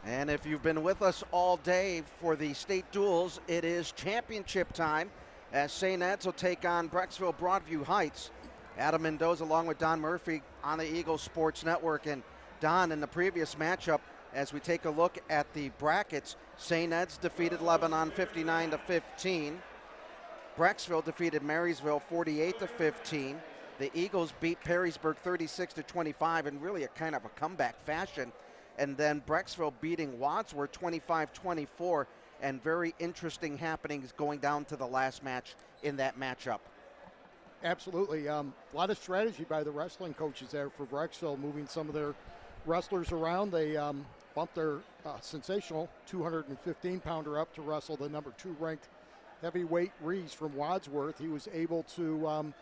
And if you've been with us all day for the state duels, it is championship time as St. Ed's will take on Brecksville-Broadview Heights. Adam Mendoza along with Don Murphy on the Eagles Sports Network. And Don, in the previous matchup, as we take a look at the brackets, St. Ed's defeated Lebanon 59-15. Brecksville defeated Marysville 48-15. The Eagles beat Perrysburg 36-25 in really a kind of a comeback fashion. And then Brecksville beating Wadsworth 25-24, and very interesting happenings going down to the last match in that matchup. Absolutely. A lot of strategy by the wrestling coaches there for Brecksville, moving some of their wrestlers around. They bumped their sensational 215-pounder up to wrestle the number 2 ranked heavyweight Rees from Wadsworth. He was able to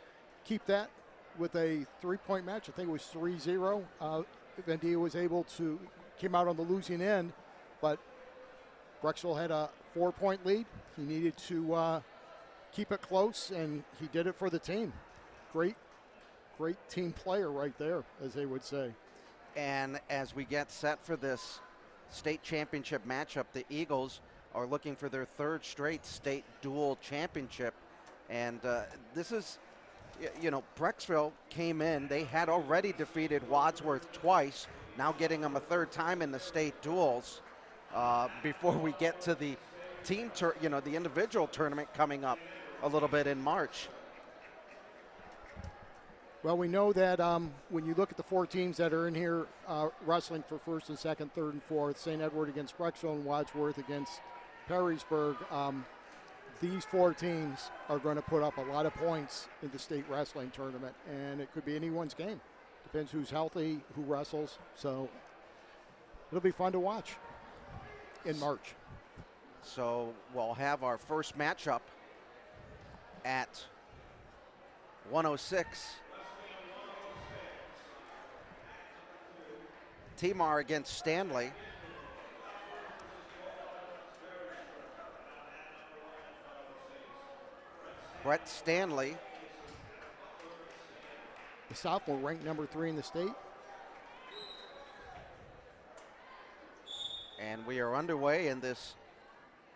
keep that with a 3-point match. I think it was 3-0. Vendia was able to came out on the losing end, but Brecksville had a 4-point lead. He needed to keep it close, and he did it for the team. Great team player right there, as they would say. And as we get set for this state championship matchup, the Eagles are looking for their 3rd straight state dual championship. And this is, you know, Brecksville came in. They had already defeated Wadsworth twice, now getting them a 3rd time in the state duels before we get to the team, the individual tournament coming up a little bit in March. Well, we know that when you look at the 4 teams that are in here wrestling for 1st and 2nd, 3rd and 4th, St. Edward against Brecksville and Wadsworth against Perrysburg, these 4 teams are going to put up a lot of points in the state wrestling tournament, and it could be anyone's game. Depends who's healthy, who wrestles. So it'll be fun to watch in March. So we'll have our first matchup at 106. Timar against Stanley. Brett Stanley, the sophomore, ranked number 3 in the state. And we are underway in this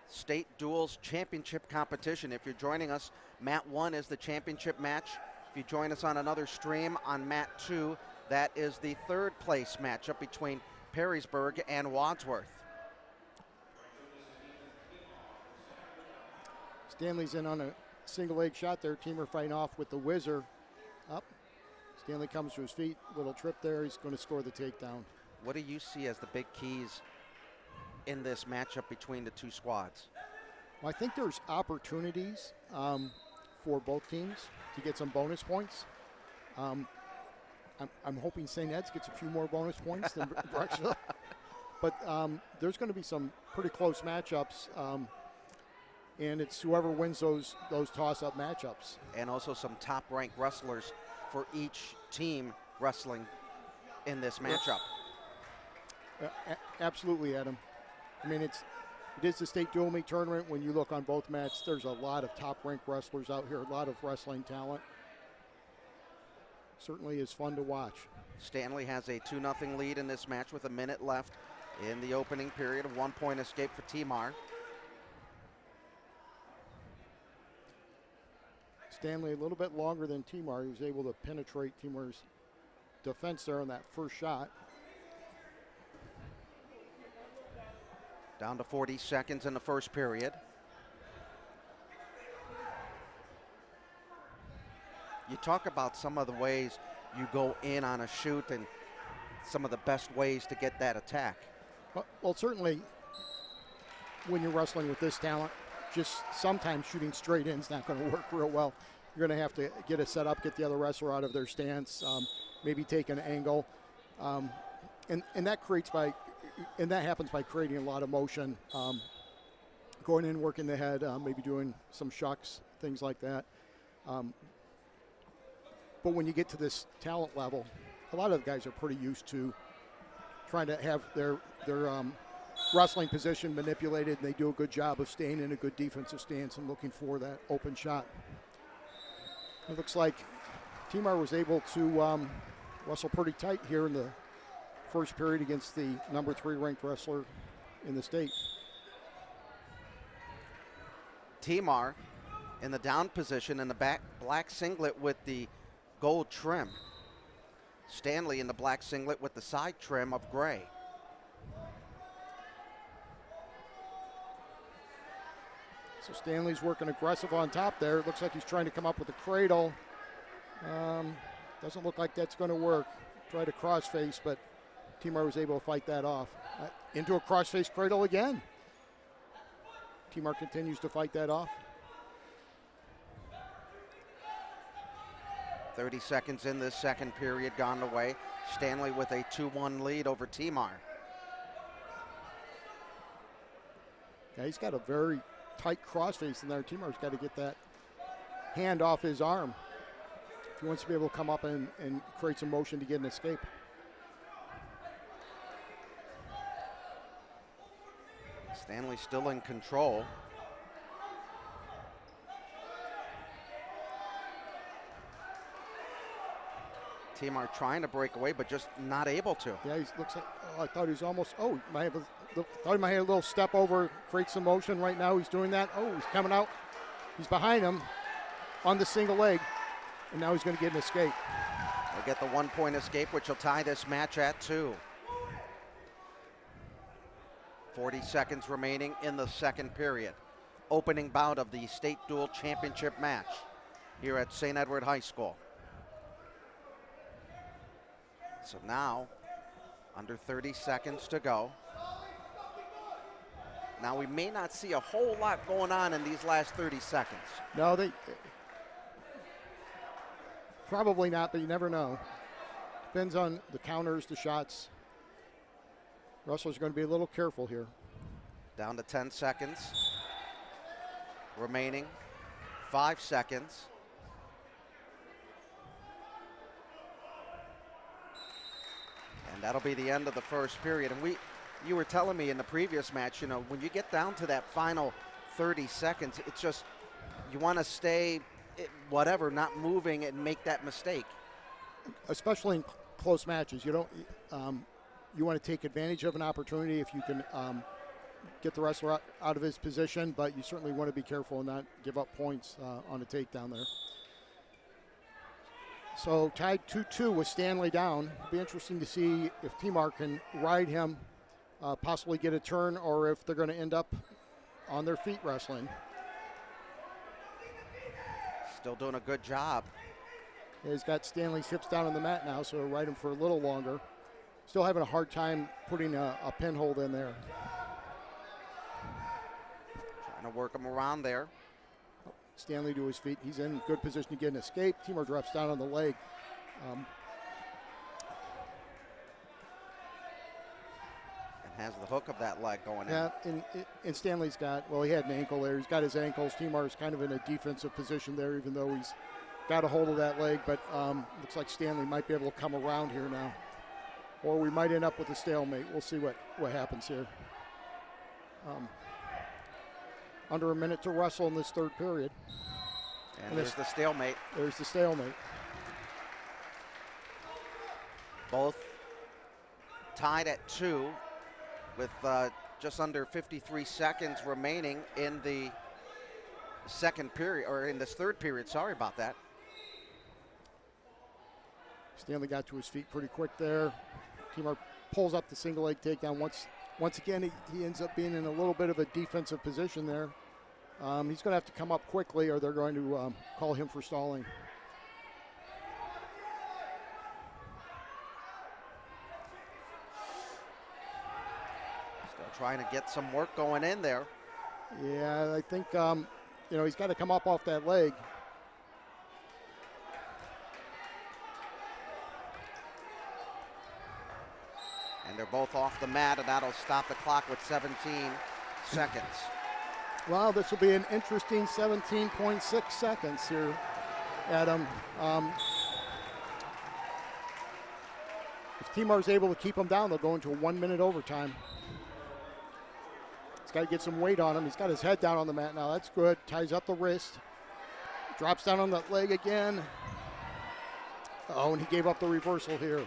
state duels championship competition. If you're joining us, mat 1 is the championship match. If you join us on another stream on mat 2, that is the 3rd place matchup between Perrysburg and Wadsworth. Stanley's in on a single leg shot there. Teamer fighting off with the whizzer. Up. Stanley comes to his feet. Little trip there. He's going to score the takedown. What do you see as the big keys in this matchup between the 2 squads? Well, I think there's opportunities for both teams to get some bonus points. I'm hoping St. Ed's gets a few more bonus points than Brecksville. But there's going to be some pretty close matchups. And it's whoever wins those toss-up matchups. And also some top-ranked wrestlers for each team wrestling in this matchup. Absolutely, Adam. I mean, it is the state dual meet tournament. When you look on both matches, there's a lot of top-ranked wrestlers out here, a lot of wrestling talent. Certainly is fun to watch. Stanley has a 2-0 lead in this match with a minute left in the opening period. A 1-point escape for Timar. Stanley a little bit longer than Timar. He was able to penetrate Timar's defense there on that first shot. Down to 40 seconds in the first period. You talk about some of the ways you go in on a shoot and some of the best ways to get that attack. Well, certainly when you're wrestling with this talent, just sometimes shooting straight in is not going to work real well. You're going to have to get a setup, get the other wrestler out of their stance, maybe take an angle, and that happens by creating a lot of motion, going in, working the head, maybe doing some shucks, things like that. But when you get to this talent level, a lot of the guys are pretty used to trying to have their wrestling position manipulated, and they do a good job of staying in a good defensive stance and looking for that open shot. It looks like Timar was able to wrestle pretty tight here in the first period against the number 3 ranked wrestler in the state. Timar in the down position in the black singlet with the gold trim. Stanley in the black singlet with the side trim of gray. So Stanley's working aggressive on top there. It looks like he's trying to come up with a cradle. Doesn't look like that's going to work. Tried a crossface, but Timar was able to fight that off. Into a crossface cradle again. Timar continues to fight that off. 30 seconds in this second period gone away. Stanley with a 2-1 lead over Timar. Yeah, he's got a very tight crossface in there. Timar's got to get that hand off his arm if he wants to be able to come up and create some motion to get an escape. Stanley still in control. Timar trying to break away, but just not able to. Yeah, he looks like, I thought he was almost, thought he might have a little step over, create some motion. Right now he's doing that. Oh, he's coming out. He's behind him on the single leg, and now he's going to get an escape. They'll get the 1-point escape, which will tie this match at 2. 40 seconds remaining in the second period. Opening bout of the state dual championship match here at St. Edward High School. So now, under 30 seconds to go. Now we may not see a whole lot going on in these last 30 seconds. No, they probably not, but you never know. Depends on the counters, the shots. Wrestlers are going to be a little careful here. Down to 10 seconds. Remaining 5 seconds. And that'll be the end of the first period. And you were telling me in the previous match, when you get down to that final 30 seconds, it's just, you want to stay, not moving and make that mistake. Especially in close matches. You don't, you want to take advantage of an opportunity if you can get the wrestler out of his position, but you certainly want to be careful and not give up points on a takedown there. So tied 2-2 with Stanley down. It'll be interesting to see if Timar can ride him, possibly get a turn, or if they're going to end up on their feet wrestling. Still doing a good job. Yeah, he's got Stanley's hips down on the mat now, so he'll ride him for a little longer. Still having a hard time putting a pinhold in there. Trying to work him around there. Stanley to his feet. He's in good position to get an escape. Timar drops down on the leg. And has the hook of that leg going in. Yeah, and Stanley's got, he had an ankle there. He's got his ankles. Timar's kind of in a defensive position there, even though he's got a hold of that leg. But looks like Stanley might be able to come around here now. Or we might end up with a stalemate. We'll see what happens here. Under a minute to wrestle in this third period. And there's the stalemate. There's the stalemate. Both tied at 2 with just under 53 seconds remaining in the second period, or in this third period. Sorry about that. Stanley got to his feet pretty quick there. Timar pulls up the single leg takedown. Once again, he ends up being in a little bit of a defensive position there. He's going to have to come up quickly, or they're going to call him for stalling. Still trying to get some work going in there. Yeah, I think he's got to come up off that leg. And they're both off the mat, and that'll stop the clock with 17 seconds. Well, this will be an interesting 17.6 seconds here, Adam. If Timar's able to keep him down, they'll go into a 1-minute overtime. He's got to get some weight on him. He's got his head down on the mat now. That's good. Ties up the wrist. Drops down on that leg again. Oh, and he gave up the reversal here.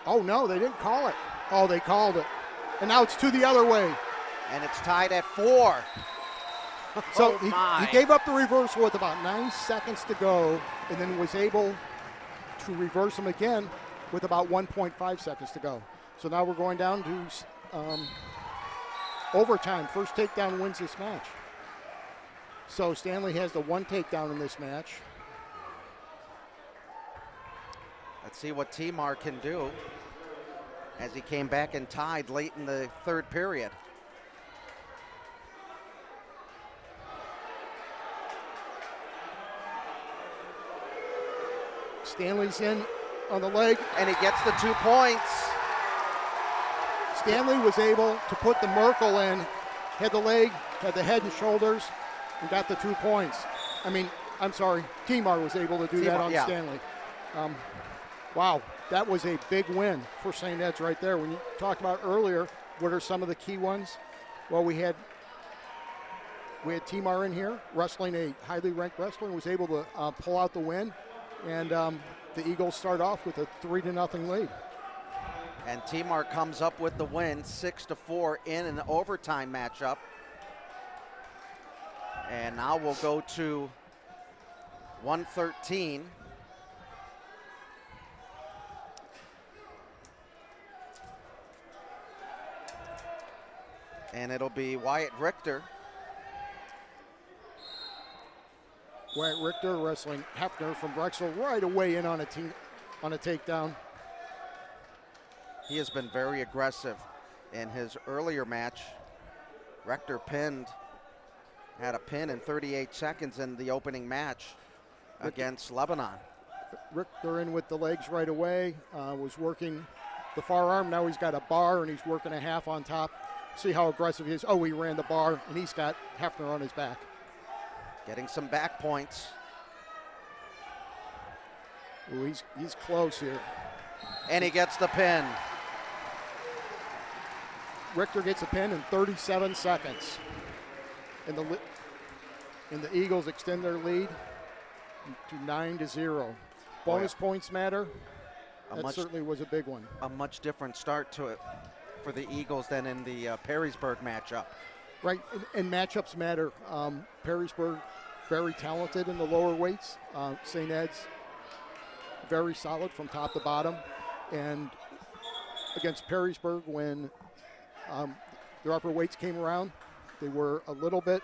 Oh, no, they didn't call it. Oh, they called it. And now it's 2 the other way. And it's tied at 4. So Oh he gave up the reversal with about 9 seconds to go, and then was able to reverse them again with about 1.5 seconds to go. So now we're going down to overtime. First takedown wins this match. So Stanley has the 1 takedown in this match. Let's see what Timar can do as he came back and tied late in the 3rd period. Stanley's in on the leg. And he gets the 2 points. Stanley was able to put the Merkel in, had the leg, had the head and shoulders, and got the 2 points. I mean, I'm sorry, Timar was able to do that on Stanley. Wow, that was a big win for St. Ed's right there. When you talked about earlier, what are some of the key ones? Well, we had Timar in here, wrestling a highly ranked wrestler, and was able to pull out the win. And the Eagles start off with a 3-0 lead. And Timar comes up with the win, 6-4 in an overtime matchup. And now we'll go to 113. And it'll be Wyatt Richter. Wyatt Richter wrestling Hefner from Brecksville right away in on a takedown. He has been very aggressive in his earlier match. Richter had a pin in 38 seconds in the opening match against Lebanon. Richter in with the legs right away, was working the far arm. Now he's got a bar and he's working a half on top. See how aggressive he is. Oh, he ran the bar and he's got Hefner on his back. Getting some back points. Ooh, he's close here. And he gets the pin. Richter gets a pin in 37 seconds. And the Eagles extend their lead to 9-0. Bonus points matter. That certainly was a big one. A much different start to it for the Eagles than in the Perrysburg matchup. Right, and matchups matter. Perrysburg, very talented in the lower weights. St. Ed's, very solid from top to bottom. And against Perrysburg, when their upper weights came around, they were a little bit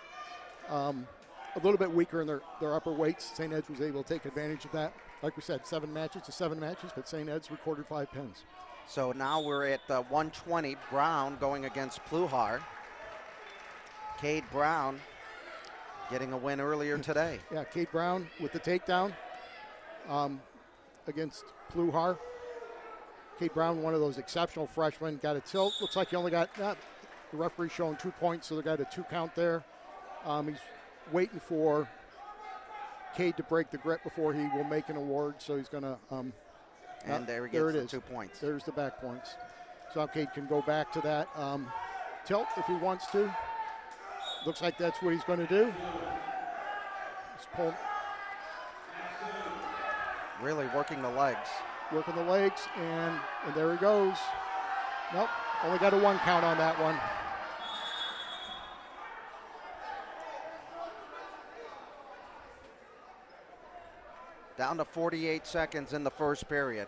weaker in their upper weights. St. Ed's was able to take advantage of that. Like we said, 7 matches to 7 matches, but St. Ed's recorded 5 pins. So now we're at 120. Brown going against Pluhar. Cade Brown getting a win earlier today. Yeah, Cade Brown with the takedown against Pluhar. Cade Brown, one of those exceptional freshmen, got a tilt. Looks like he only got, the referee showing 2 points, so they got a 2 count there. He's waiting for Cade to break the grip before he will make an award, so he's going to. And there he gets the 2 points. There's the back points. So Cade can go back to that tilt if he wants to. Looks like that's what he's going to do. He's pulled. Really working the legs. Working the legs, and there he goes. Nope, only got a 1 count on that one. Down to 48 seconds in the first period.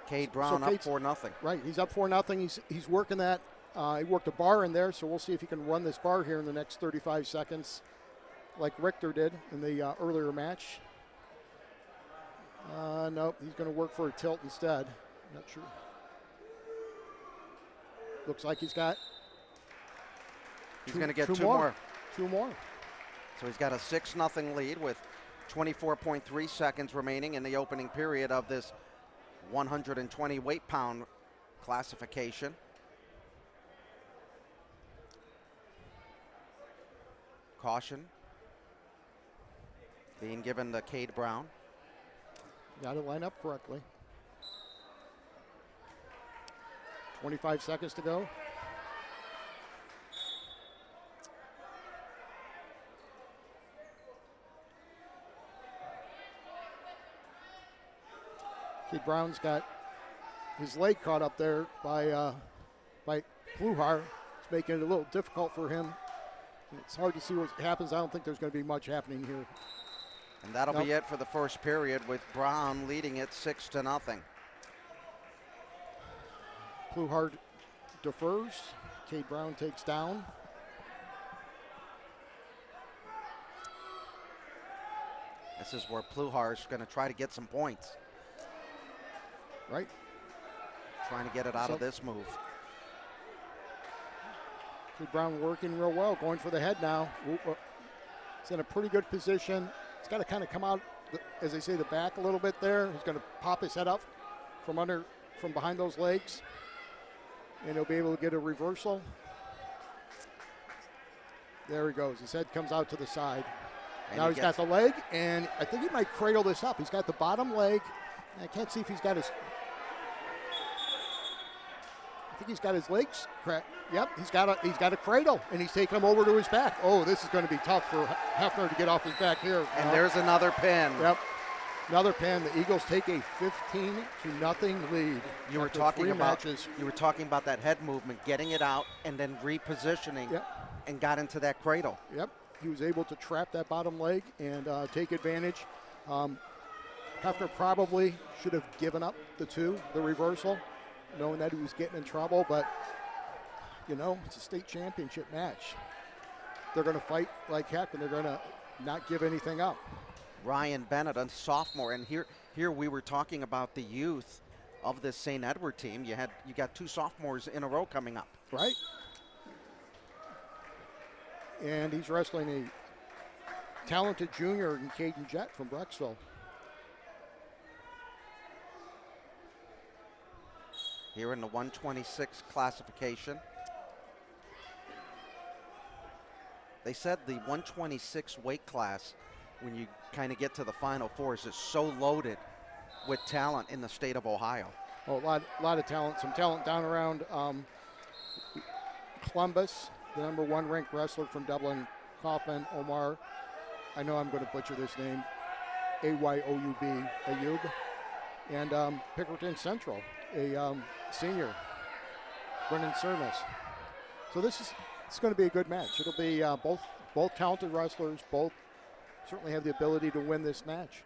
Cade Brown up 4-0. Right, he's up 4-0. He's working that. He worked a bar in there, so we'll see if he can run this bar here in the next 35 seconds like Richter did in the earlier match. Nope, he's going to work for a tilt instead. Not sure. Looks like he's got. He's going to get 2 more. 2 more. So he's got a 6-0 lead with 24.3 seconds remaining in the opening period of this 120 weight pound classification. Caution being given to Cade Brown. Got to line up correctly. 25 seconds to go. Cade Brown's got his leg caught up there by Pluhar. It's making it a little difficult for him. It's hard to see what happens. I don't think there's going to be much happening here. And that'll be it for the first period, with Brown leading it 6-0. Pluhar defers. Cade Brown takes down. This is where Pluhar's going to try to get some points. Right. Trying to get it out of this move. Cade Brown working real well, going for the head now. He's in a pretty good position. He's got to kind of come out, as they say, the back a little bit there. He's going to pop his head up from behind those legs, and he'll be able to get a reversal. There he goes. His head comes out to the side. And now he's got the leg, and I think he might cradle this up. He's got the bottom leg. I can't see if he's got his. I think he's got his legs. Yep, he's got a cradle, and he's taking him over to his back. Oh, this is going to be tough for Hefner to get off his back here. And there's another pin. Yep, another pin. The Eagles take a 15-0 lead. You were talking about that head movement, getting it out, and then repositioning, and got into that cradle. Yep, he was able to trap that bottom leg and take advantage. Hefner probably should have given up the reversal, knowing that he was getting in trouble, but it's a state championship match. They're going to fight like heck, and they're going to not give anything up. Ryan Bennett, a sophomore, and here we were talking about the youth of this St. Edward team. You got two sophomores in a row coming up. Right. And he's wrestling a talented junior in Caden Jett from Brecksville. Here in the 126 classification. They said the 126 weight class, when you kind of get to the Final Fours, is so loaded with talent in the state of Ohio. Oh, a lot of talent. Some talent down around Columbus, the number 1 ranked wrestler from Dublin, Kaufman, Omar. I know I'm going to butcher this name. Ayoub, Ayub. And Pickerton Central, a senior, Brennan Sermis. So it's going to be a good match. It'll be both talented wrestlers, both certainly have the ability to win this match.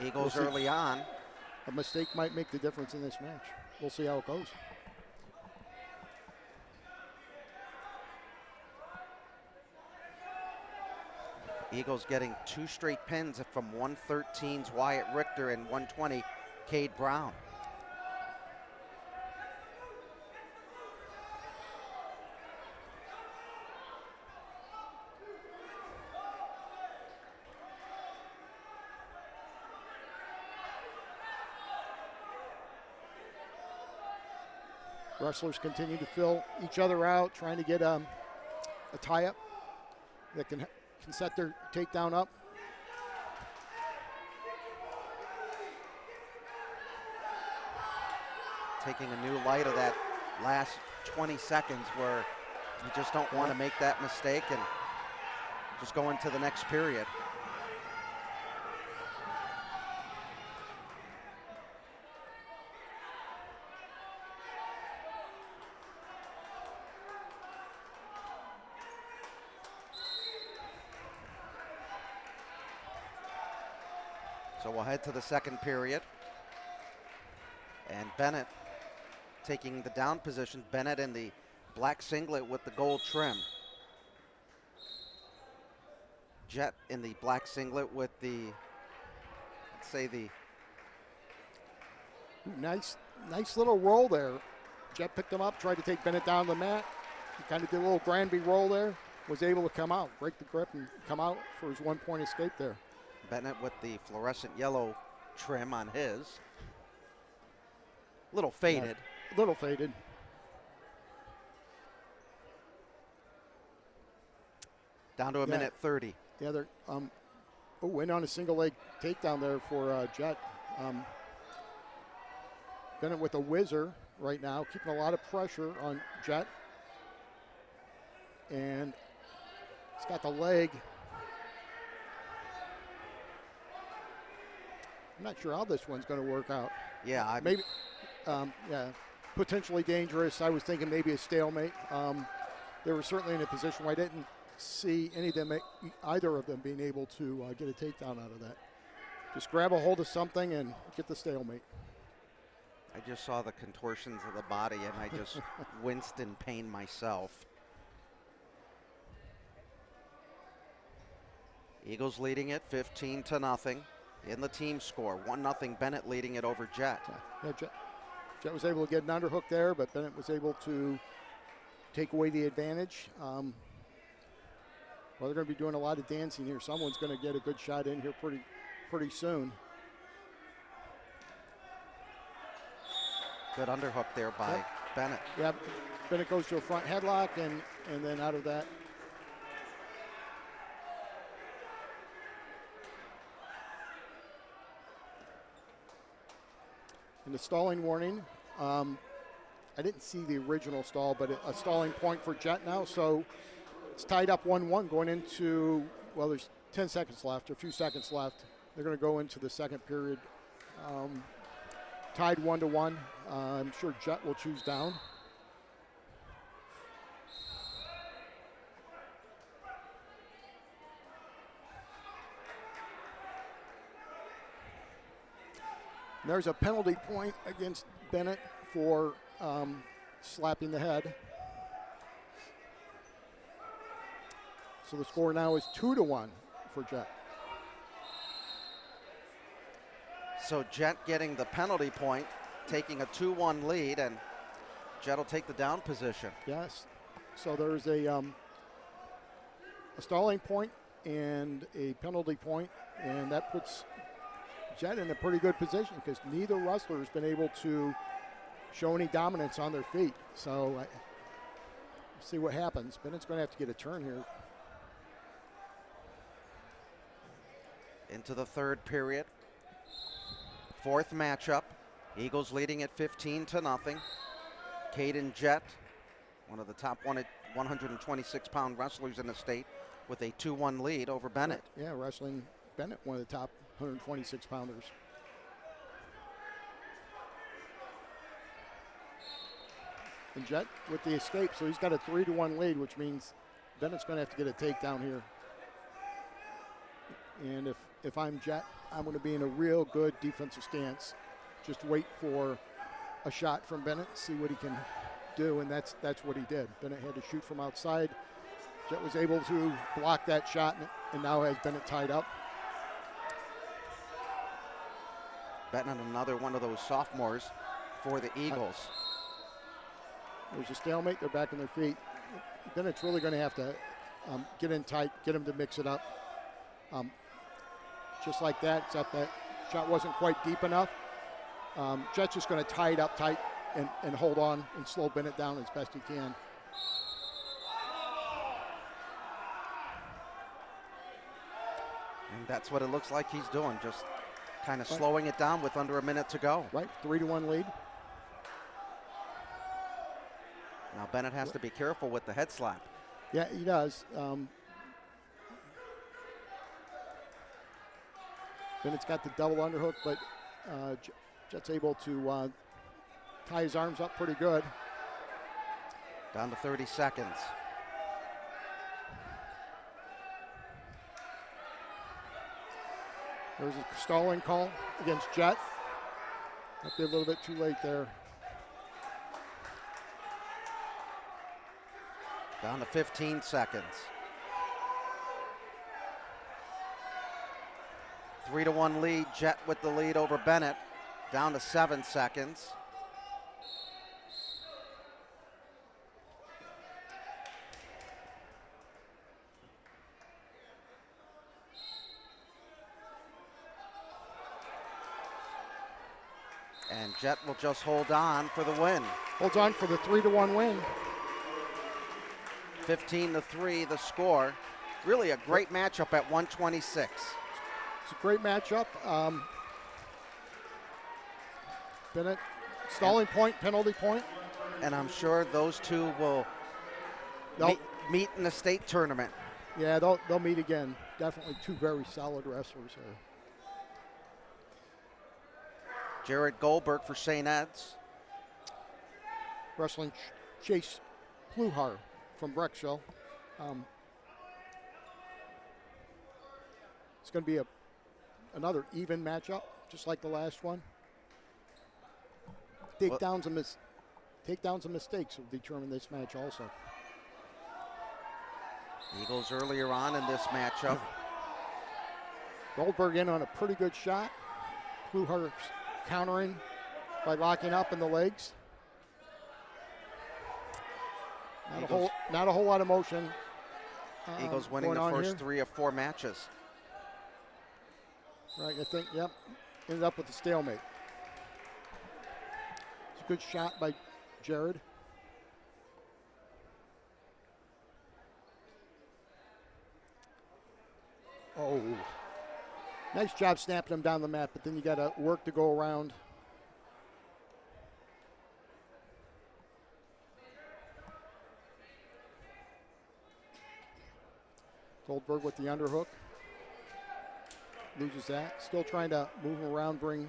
Eagles early on. A mistake might make the difference in this match. We'll see how it goes. Eagles getting 2 straight pins from 113's Wyatt Richter and 120 Cade Brown. Wrestlers continue to fill each other out, trying to get a tie-up that can set their takedown up. Taking a new light of that last 20 seconds where you just don't want to make that mistake and just go into the next period. So we'll head to the second period. And Bennett taking the down position. Bennett in the black singlet with the gold trim. Jett in the black singlet with the, let's say the... Nice little roll there. Jett picked him up, tried to take Bennett down the mat. He kind of did a little Granby roll there. Was able to come out, break the grip and come out for his 1-point escape there. Bennett with the fluorescent yellow trim on his. Little faded. Yeah, little faded. Down to a minute 30. Yeah, they're went on a single leg takedown there for Jett. Bennett with a whizzer right now, keeping a lot of pressure on Jett. And he's got the leg. I'm not sure how this one's going to work out. Yeah, maybe, yeah, potentially dangerous. I was thinking maybe a stalemate. They were certainly in a position where I didn't see either of them being able to get a takedown out of that. Just grab a hold of something and get the stalemate. I just saw the contortions of the body, and I just winced in pain myself. Eagles leading it 15-0 in the team score. 1-0 Bennett leading it over Jet. Yeah, Jet was able to get an underhook there, but Bennett was able to take away the advantage. Well, they're going to be doing a lot of dancing here. Someone's going to get a good shot in here pretty soon. Good underhook there by Bennett. Yeah, Bennett goes to a front headlock, and then out of that. And the stalling warning, I didn't see the original stall, but a stalling point for Jet now. So it's tied up 1-1 going into, well, there's 10 seconds left, a few seconds left. They're going to go into the second period tied 1-1. I'm sure Jet will choose down. And there's a penalty point against Bennett for slapping the head. So the score now is 2-1 for Jet. So Jet getting the penalty point, taking a 2-1 lead, and Jet will take the down position. Yes. So there's a stalling point and a penalty point, and that puts Jet in a pretty good position because neither wrestler has been able to show any dominance on their feet. So we'll see what happens. Bennett's going to have to get a turn here. Into the third period. Fourth matchup. Eagles leading at 15-0. Caden Jet, one of the top 126-pound wrestlers in the state, with a 2-1 lead over Bennett. Yeah, wrestling Bennett, one of the top 126-pounders. And Jet with the escape, so he's got a 3-1 lead, which means Bennett's going to have to get a takedown here. And if I'm Jet, I'm going to be in a real good defensive stance. Just wait for a shot from Bennett, see what he can do, and that's what he did. Bennett had to shoot from outside. Jet was able to block that shot, and now has Bennett tied up. Bennett, another one of those sophomores for the Eagles. There's a stalemate. They're back on their feet. Bennett's really going to have to get in tight, get him to mix it up. Just like that, except that shot wasn't quite deep enough. Jet's just going to tie it up tight and hold on and slow Bennett down as best he can. And that's what it looks like he's doing, just kind of slowing it down with under a minute to go. Right, 3-1 lead. Now Bennett has to be careful with the head slap. Yeah, he does. Bennett's got the double underhook, but Jet's able to tie his arms up pretty good. Down to 30 seconds. There's a stalling call against Jet. Might be a little bit too late there. Down to 15 seconds. 3-1 lead, Jet with the lead over Bennett. Down to 7 seconds. And Jet will just hold on for the win. Holds on for the 3-1 win. 15-3 the score. Really a great matchup at 126. It's a great matchup. Bennett, stalling point, penalty point. And I'm sure those two will meet in the state tournament. Yeah, they'll meet again. Definitely two very solid wrestlers here. Jared Goldberg for St. Ed's. Wrestling Chase Pluhar from Brecksville. It's going to be another even matchup, just like the last one. Takedowns and mistakes will determine this match also. Eagles earlier on in this matchup. Goldberg in on a pretty good shot. Pluhar countering by locking up in the legs. Not a whole lot of motion. Eagles winning the first 3 of 4 matches. Right, I think, yep. Ended up with a stalemate. It's a good shot by Jared. Oh. Nice job snapping him down the mat, but then you got to work to go around. Goldberg with the underhook. Loses that. Still trying to move him around, bring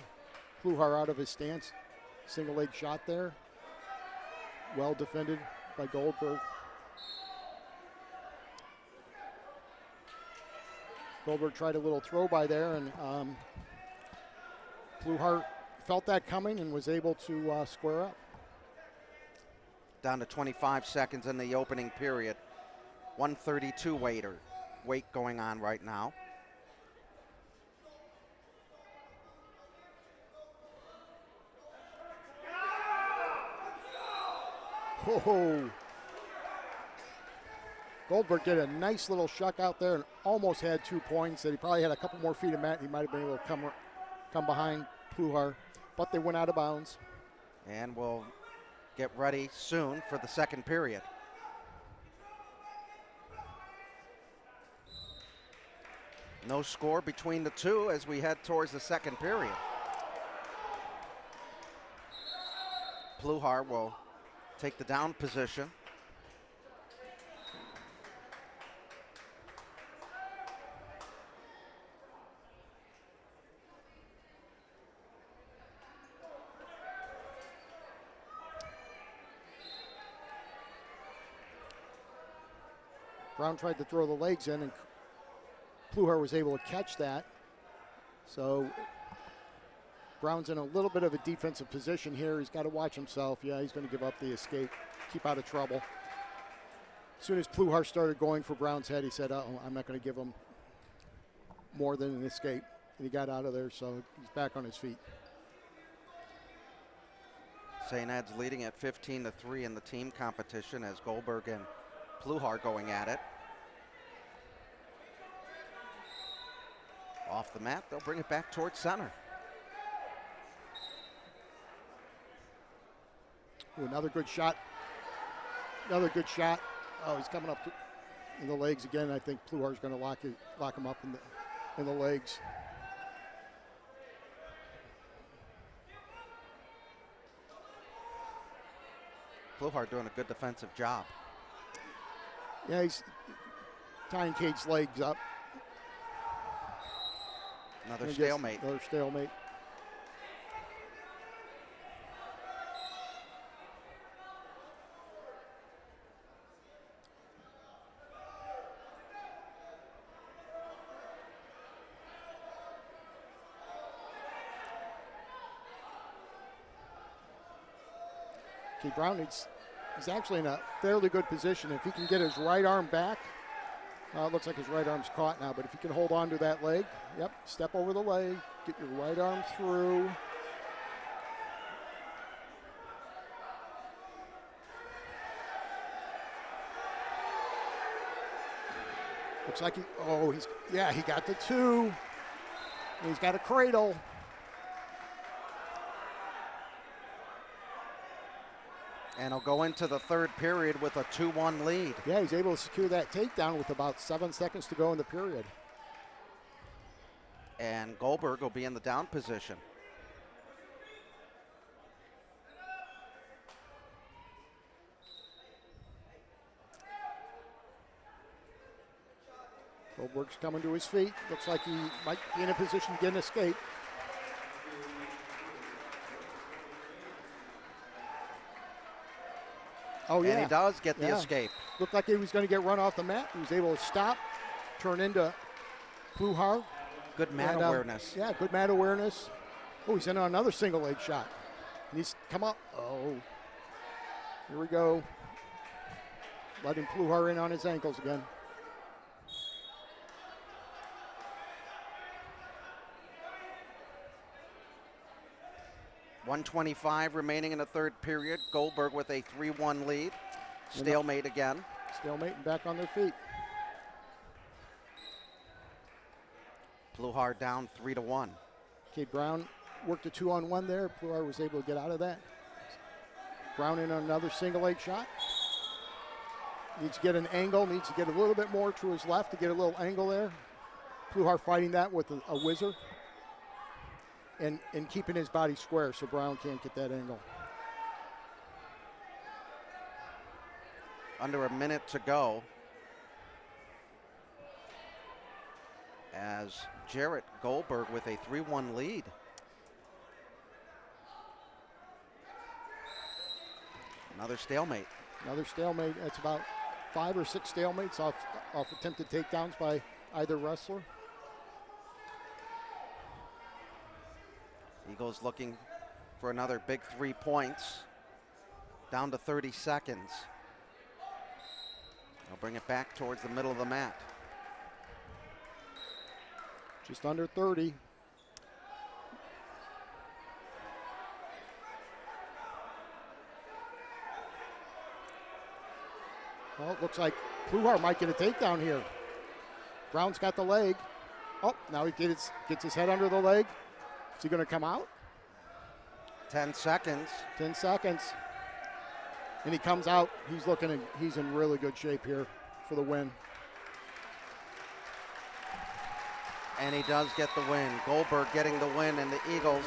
Pluhar out of his stance. Single leg shot there. Well defended by Goldberg. Goldberg tried a little throw by there, and Pluhar felt that coming and was able to square up. Down to 25 seconds in the opening period. 132 weight going on right now. Oh. Goldberg did a nice little shuck out there and almost had 2 points. That he probably had a couple more feet of mat. He might have been able to come behind Pluhar, but they went out of bounds. And we'll get ready soon for the second period. No score between the two as we head towards the second period. Pluhar will take the down position. Brown tried to throw the legs in, and Pluhar was able to catch that. So Brown's in a little bit of a defensive position here. He's got to watch himself. Yeah, he's going to give up the escape, keep out of trouble. As soon as Pluhar started going for Brown's head, he said, uh-oh, I'm not going to give him more than an escape. And he got out of there, so he's back on his feet. St. Ed's leading at 15-3 in the team competition as Goldberg and Pluhar going at it. Off the mat, they'll bring it back towards center. Ooh, another good shot. Another good shot. Oh, he's coming up in the legs again. I think Pluhar's going to lock him up in the legs. Pluhar doing a good defensive job. Yeah, he's tying Cage's legs up. Another stalemate. Another stalemate. Okay, Brown he's actually in a fairly good position. If he can get his right arm back, it looks like his right arm's caught now, but if he can hold on to that leg, yep, step over the leg, get your right arm through. Looks like he got the 2. He's got a cradle. And he'll go into the third period with a 2-1 lead. Yeah, he's able to secure that takedown with about 7 seconds to go in the period. And Goldberg will be in the down position. Goldberg's coming to his feet. Looks like he might be in a position to get an escape. Oh, yeah. And he does get the Yeah. escape. Looked like he was going to get run off the mat. He was able to stop, turn into Pluhar. Good mat And, awareness. Yeah, good mat awareness. Oh, he's in on another single leg shot. And he's come up. Oh, here we go. Letting Pluhar in on his ankles again. .125 remaining in the third period. Goldberg with a 3-1 lead. Stalemate again. Stalemate and back on their feet. Pluhar down 3-1. Cade Brown worked a 2-on-1 there. Pluhar was able to get out of that. Brown in on another single leg shot. Needs to get an angle, needs to get a little bit more to his left to get a little angle there. Pluhar fighting that with a whizzer and keeping his body square so Brown can't get that angle. Under a minute to go as Jarrett Goldberg with a 3-1 lead. Another stalemate. Another stalemate. That's about 5 or 6 stalemates off attempted takedowns by either wrestler. Eagles looking for another big 3 points. Down to 30 seconds. They'll bring it back towards the middle of the mat. Just under 30. Well, it looks like Pluhar might get a takedown here. Brown's got the leg. Oh, now he gets his head under the leg. Is he going to come out? 10 seconds. 10 seconds. And he comes out. He's in really good shape here for the win. And he does get the win. Goldberg getting the win, and the Eagles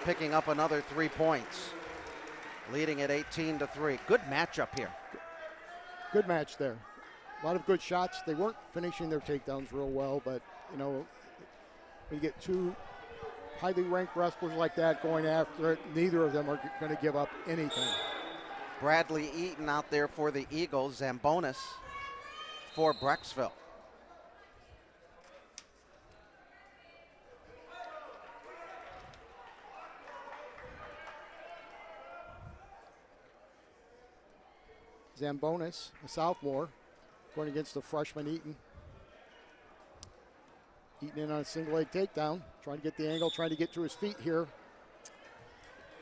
picking up another 3 points, leading at 18-3. Good matchup here. Good match there. A lot of good shots. They weren't finishing their takedowns real well, but, you know, when you get two highly ranked wrestlers like that going after it, neither of them are going to give up anything. Bradley Eaton out there for the Eagles. Zambonis for Brecksville. Zambonis, a sophomore, going against the freshman Eaton. Eaton in on a single leg takedown, trying to get the angle, trying to get to his feet here.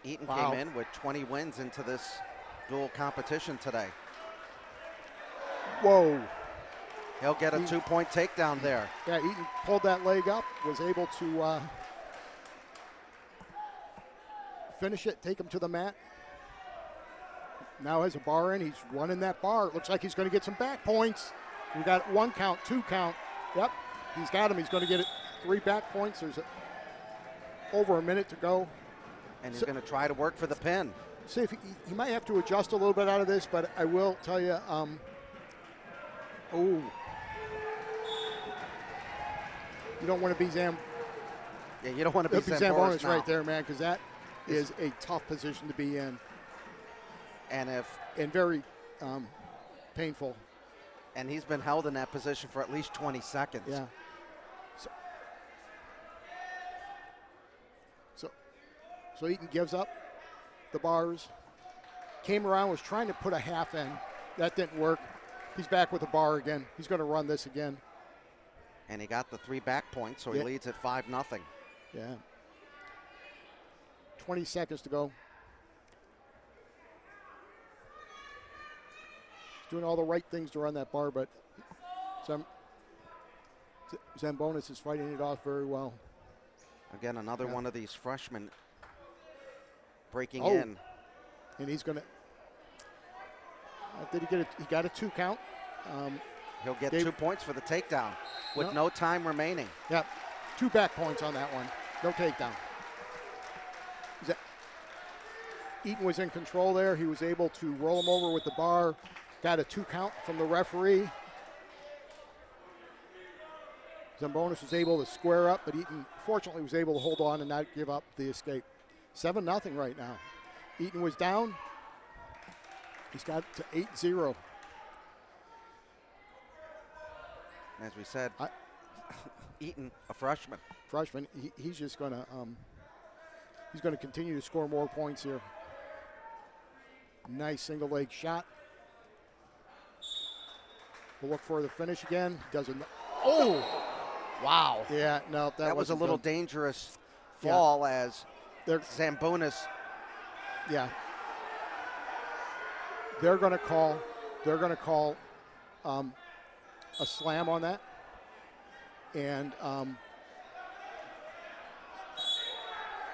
Eaton came in with 20 wins into this dual competition today. Whoa. He'll get a 2-point takedown there. Yeah, Eaton pulled that leg up, was able to finish it, take him to the mat. Now has a bar in. He's running that bar. It looks like he's going to get some back points. We got 1 count, 2 count. Yep, he's got him. He's going to get 3 back points. There's over a minute to go. And he's going to try to work for the pin. See if he might have to adjust a little bit out of this, but I will tell you, you don't want to be Yeah, you don't want to be Zambonis right there, man, because that is a tough position to be in. And very painful. And he's been held in that position for at least 20 seconds. Yeah. So Eaton gives up the bars. Came around, was trying to put a half in. That didn't work. He's back with the bar again. He's going to run this again. And he got the 3 back points, so he leads at 5-0. Yeah. 20 seconds to go. Doing all the right things to run that bar, but Zambonis is fighting it off very well. Again, another one of these freshmen breaking in. And he's going to. Did he get it? He got a 2 count. He'll get 2 points for the takedown with no time remaining. Yep, 2 back points on that one. No takedown. Eaton was in control there. He was able to roll him over with the bar. Got a 2 count from the referee. Zambonis was able to square up, but Eaton fortunately was able to hold on and not give up the escape. 7-0 right now. Eaton was down. He's got to 8-0. As we said, Eaton, a freshman. He's just going to he's going to continue to score more points here. Nice single leg shot. We'll look for the finish again. Doesn't. Oh, wow. Yeah, no, that was a little dangerous fall as Zambonis. Yeah. They're going to call a slam on that, and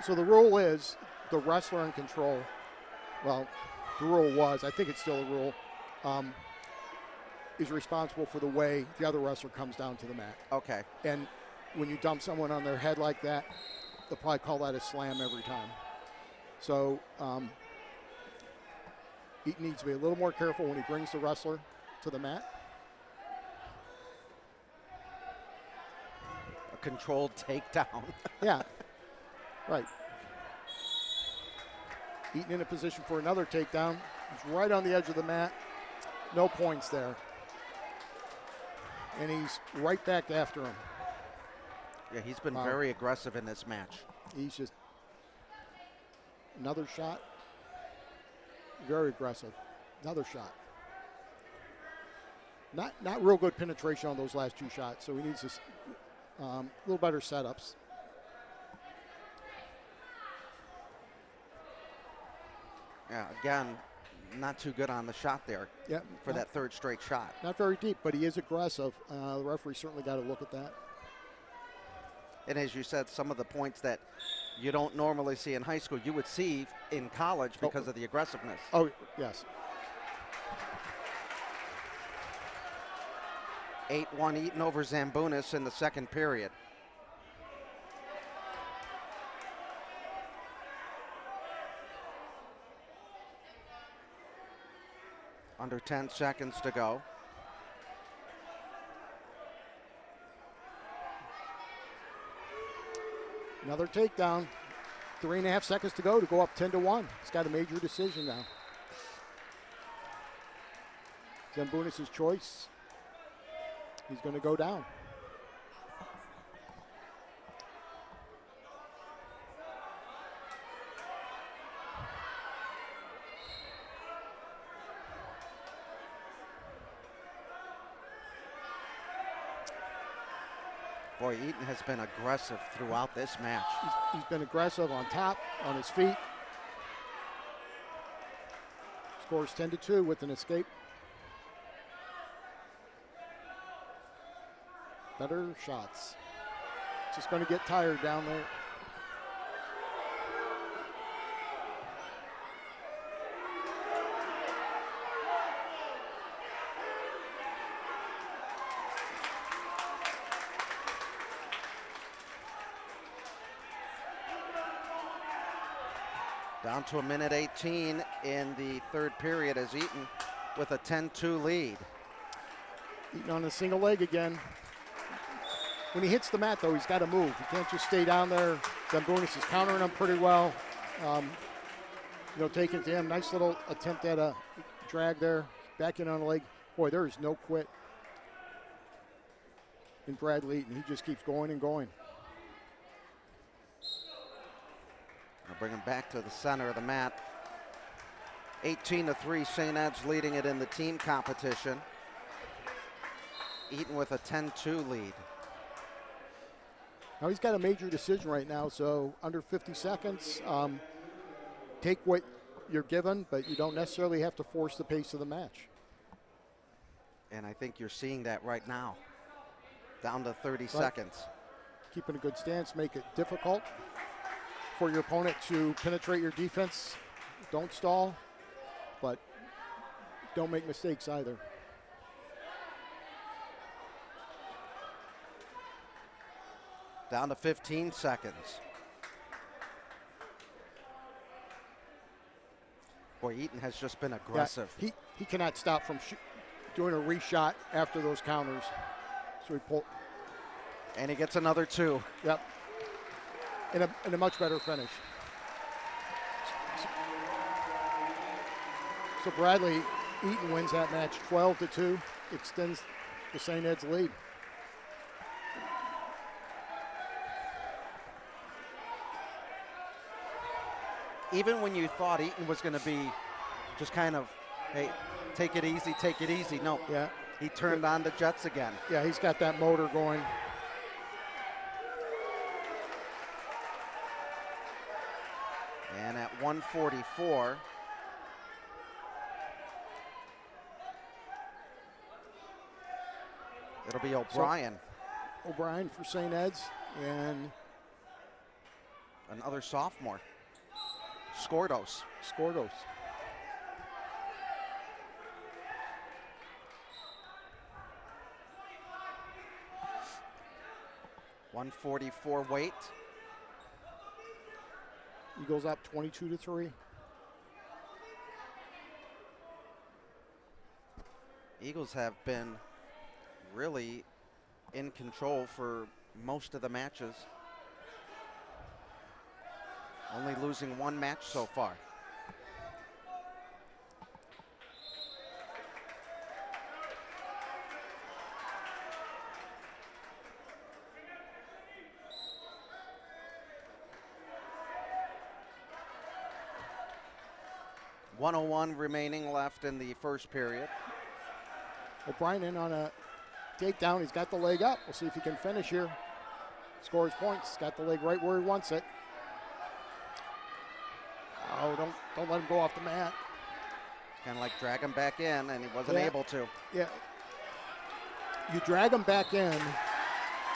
so the rule is the wrestler in control. Well, the rule was, I think it's still a rule, is responsible for the way the other wrestler comes down to the mat. Okay. And when you dump someone on their head like that, they'll probably call that a slam every time. So he needs to be a little more careful when he brings the wrestler to the mat. A controlled takedown. Yeah, right. Eaton in a position for another takedown. He's right on the edge of the mat. No points there. And he's right back after him. Yeah, he's been very aggressive in this match. He's just another shot. Very aggressive. Another shot. Not real good penetration on those last two shots, so he needs a little better setups. Yeah, again, not too good on the shot there for that third straight shot. Not very deep, but he is aggressive. The referee certainly got to look at that. And as you said, some of the points that you don't normally see in high school, you would see in college because of the aggressiveness. Oh, yes. 8-1 Eaton over Zambonis in the second period. Under 10 seconds to go. Another takedown. 3.5 seconds to go up 10-1. He's got a major decision now. Zambonis' choice. He's going to go down. Boy, Eaton has been aggressive throughout this match. He's been aggressive on top, on his feet. Scores 10-2 with an escape. Better shots. Just going to get tired down there. Down to 1:18 in the third period as Eaton with a 10-2 lead. Eaton on a single leg again. When he hits the mat, though, he's got to move. He can't just stay down there. Zambonis is countering him pretty well. Taking it to him. Nice little attempt at a drag there. Back in on the leg. Boy, there is no quit in Bradley Eaton. He just keeps going and going. I'll bring him back to the center of the mat. 18-3, St. Ed's leading it in the team competition. Eaton with a 10-2 lead. Now he's got a major decision right now, so under 50 seconds, take what you're given, but you don't necessarily have to force the pace of the match. And I think you're seeing that right now. Down to 30 seconds. Keeping a good stance, make it difficult for your opponent to penetrate your defense. Don't stall, but don't make mistakes either. Down to 15 seconds. Boy, Eaton has just been aggressive. Yeah, he cannot stop from doing a reshot after those counters. So he pulled. And he gets another 2. Yep. In a much better finish. So Bradley Eaton wins that match 12-2, extends the St. Ed's lead. Even when you thought Eaton was going to be just kind of, hey, take it easy. No, Yeah. he turned on the jets again. Yeah, he's got that motor going. And at 144, it'll be O'Brien. So, O'Brien for St. Ed's and another sophomore. Skordos. 144 weight. Eagles up 22-3. Eagles have been really in control for most of the matches. Only losing one match so far. .101 remaining left in the first period. O'Brien in on a takedown. He's got the leg up. We'll see if he can finish here. Scores points. He's got the leg right where he wants it. Oh, don't let him go off the mat. Kind of like drag him back in, and he wasn't able to. Yeah. You drag him back in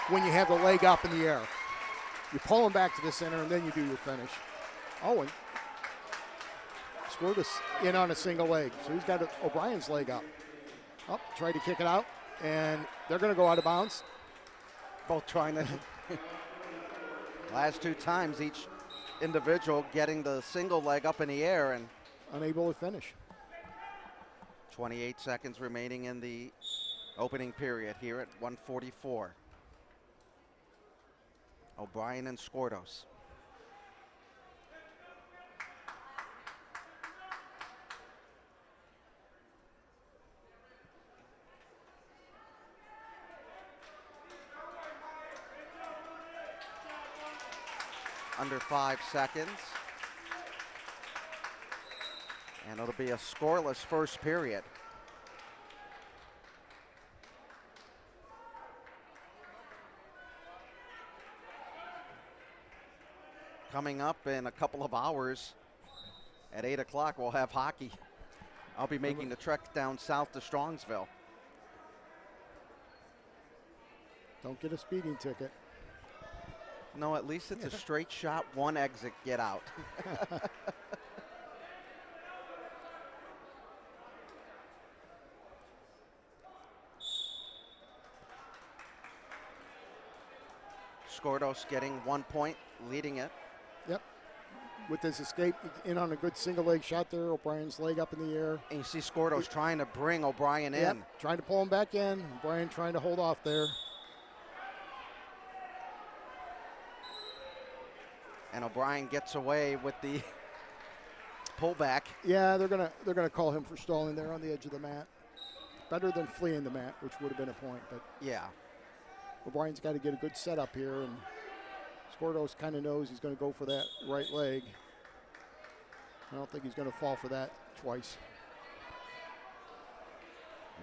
when you have the leg up in the air. You pull him back to the center, and then you do your finish. Oh, and scored us in on a single leg. So he's got O'Brien's leg up. Oh, tried to kick it out, and they're going to go out of bounds. Both trying to. Last two times, each individual getting the single leg up in the air and unable to finish. 28 seconds remaining in the opening period here at 144. O'Brien and Skordos. Under 5 seconds. And it'll be a scoreless first period. Coming up in a couple of hours at 8 o'clock, we'll have hockey. I'll be making the trek down south to Strongsville. Don't get a speeding ticket. No, at least it's a straight shot, one exit, get out. Skordos getting 1 point, leading it. Yep. With his escape in on a good single leg shot there, O'Brien's leg up in the air. And you see Skordos trying to bring O'Brien in. Yep. Trying to pull him back in. O'Brien trying to hold off there. And O'Brien gets away with the pullback. Yeah, they're gonna call him for stalling there on the edge of the mat. Better than fleeing the mat, which would have been a point. But yeah, O'Brien's got to get a good setup here, and Skordos kind of knows he's going to go for that right leg. I don't think he's going to fall for that twice.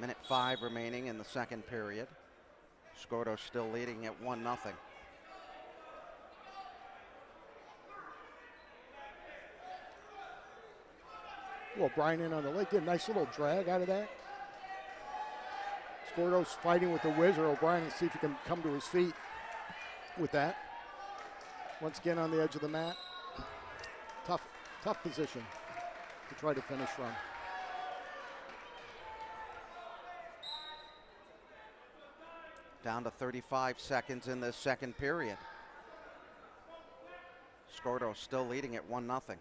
Minute 5 remaining in the second period. Skordos still leading at 1-0. Well, O'Brien in on the leg. Did a nice little drag out of that. Skordos fighting with the whizzer. O'Brien, and see if he can come to his feet with that. Once again on the edge of the mat. Tough position to try to finish from. Down to 35 seconds in the second period. Skordos still leading at 1-0.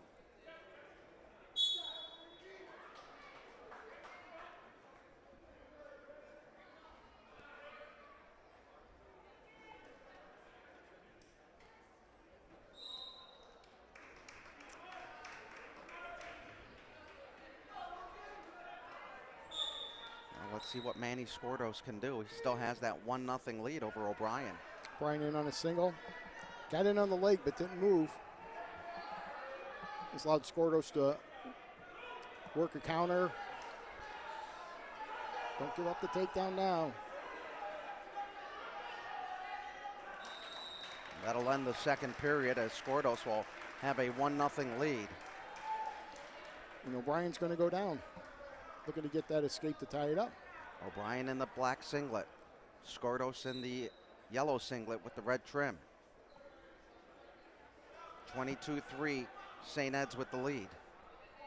see what Manny Skordos can do. He still has that 1-0 lead over O'Brien. O'Brien in on a single. Got in on the leg but didn't move. This allowed Skordos to work a counter. Don't give up the takedown now. That'll end the second period as Skordos will have a 1-0 lead. And O'Brien's going to go down. Looking to get that escape to tie it up. O'Brien in the black singlet. Skordos in the yellow singlet with the red trim. 22-3, St. Ed's with the lead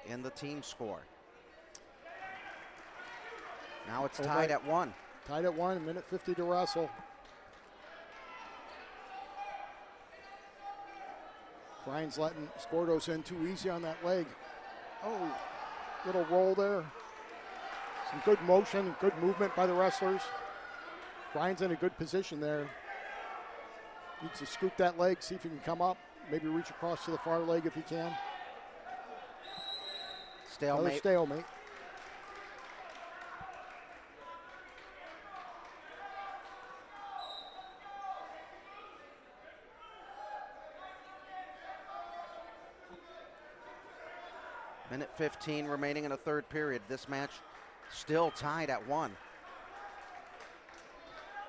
in the team score. Now it's tied at 1. Tied at 1, 1:50 to wrestle. Brian's letting Skordos in too easy on that leg. Oh, little roll there. Some good motion, good movement by the wrestlers. Brian's in a good position there. Needs to scoop that leg, see if he can come up. Maybe reach across to the far leg if he can. Stalemate. Another stalemate. Minute 15 remaining in the third period. This match still tied at 1.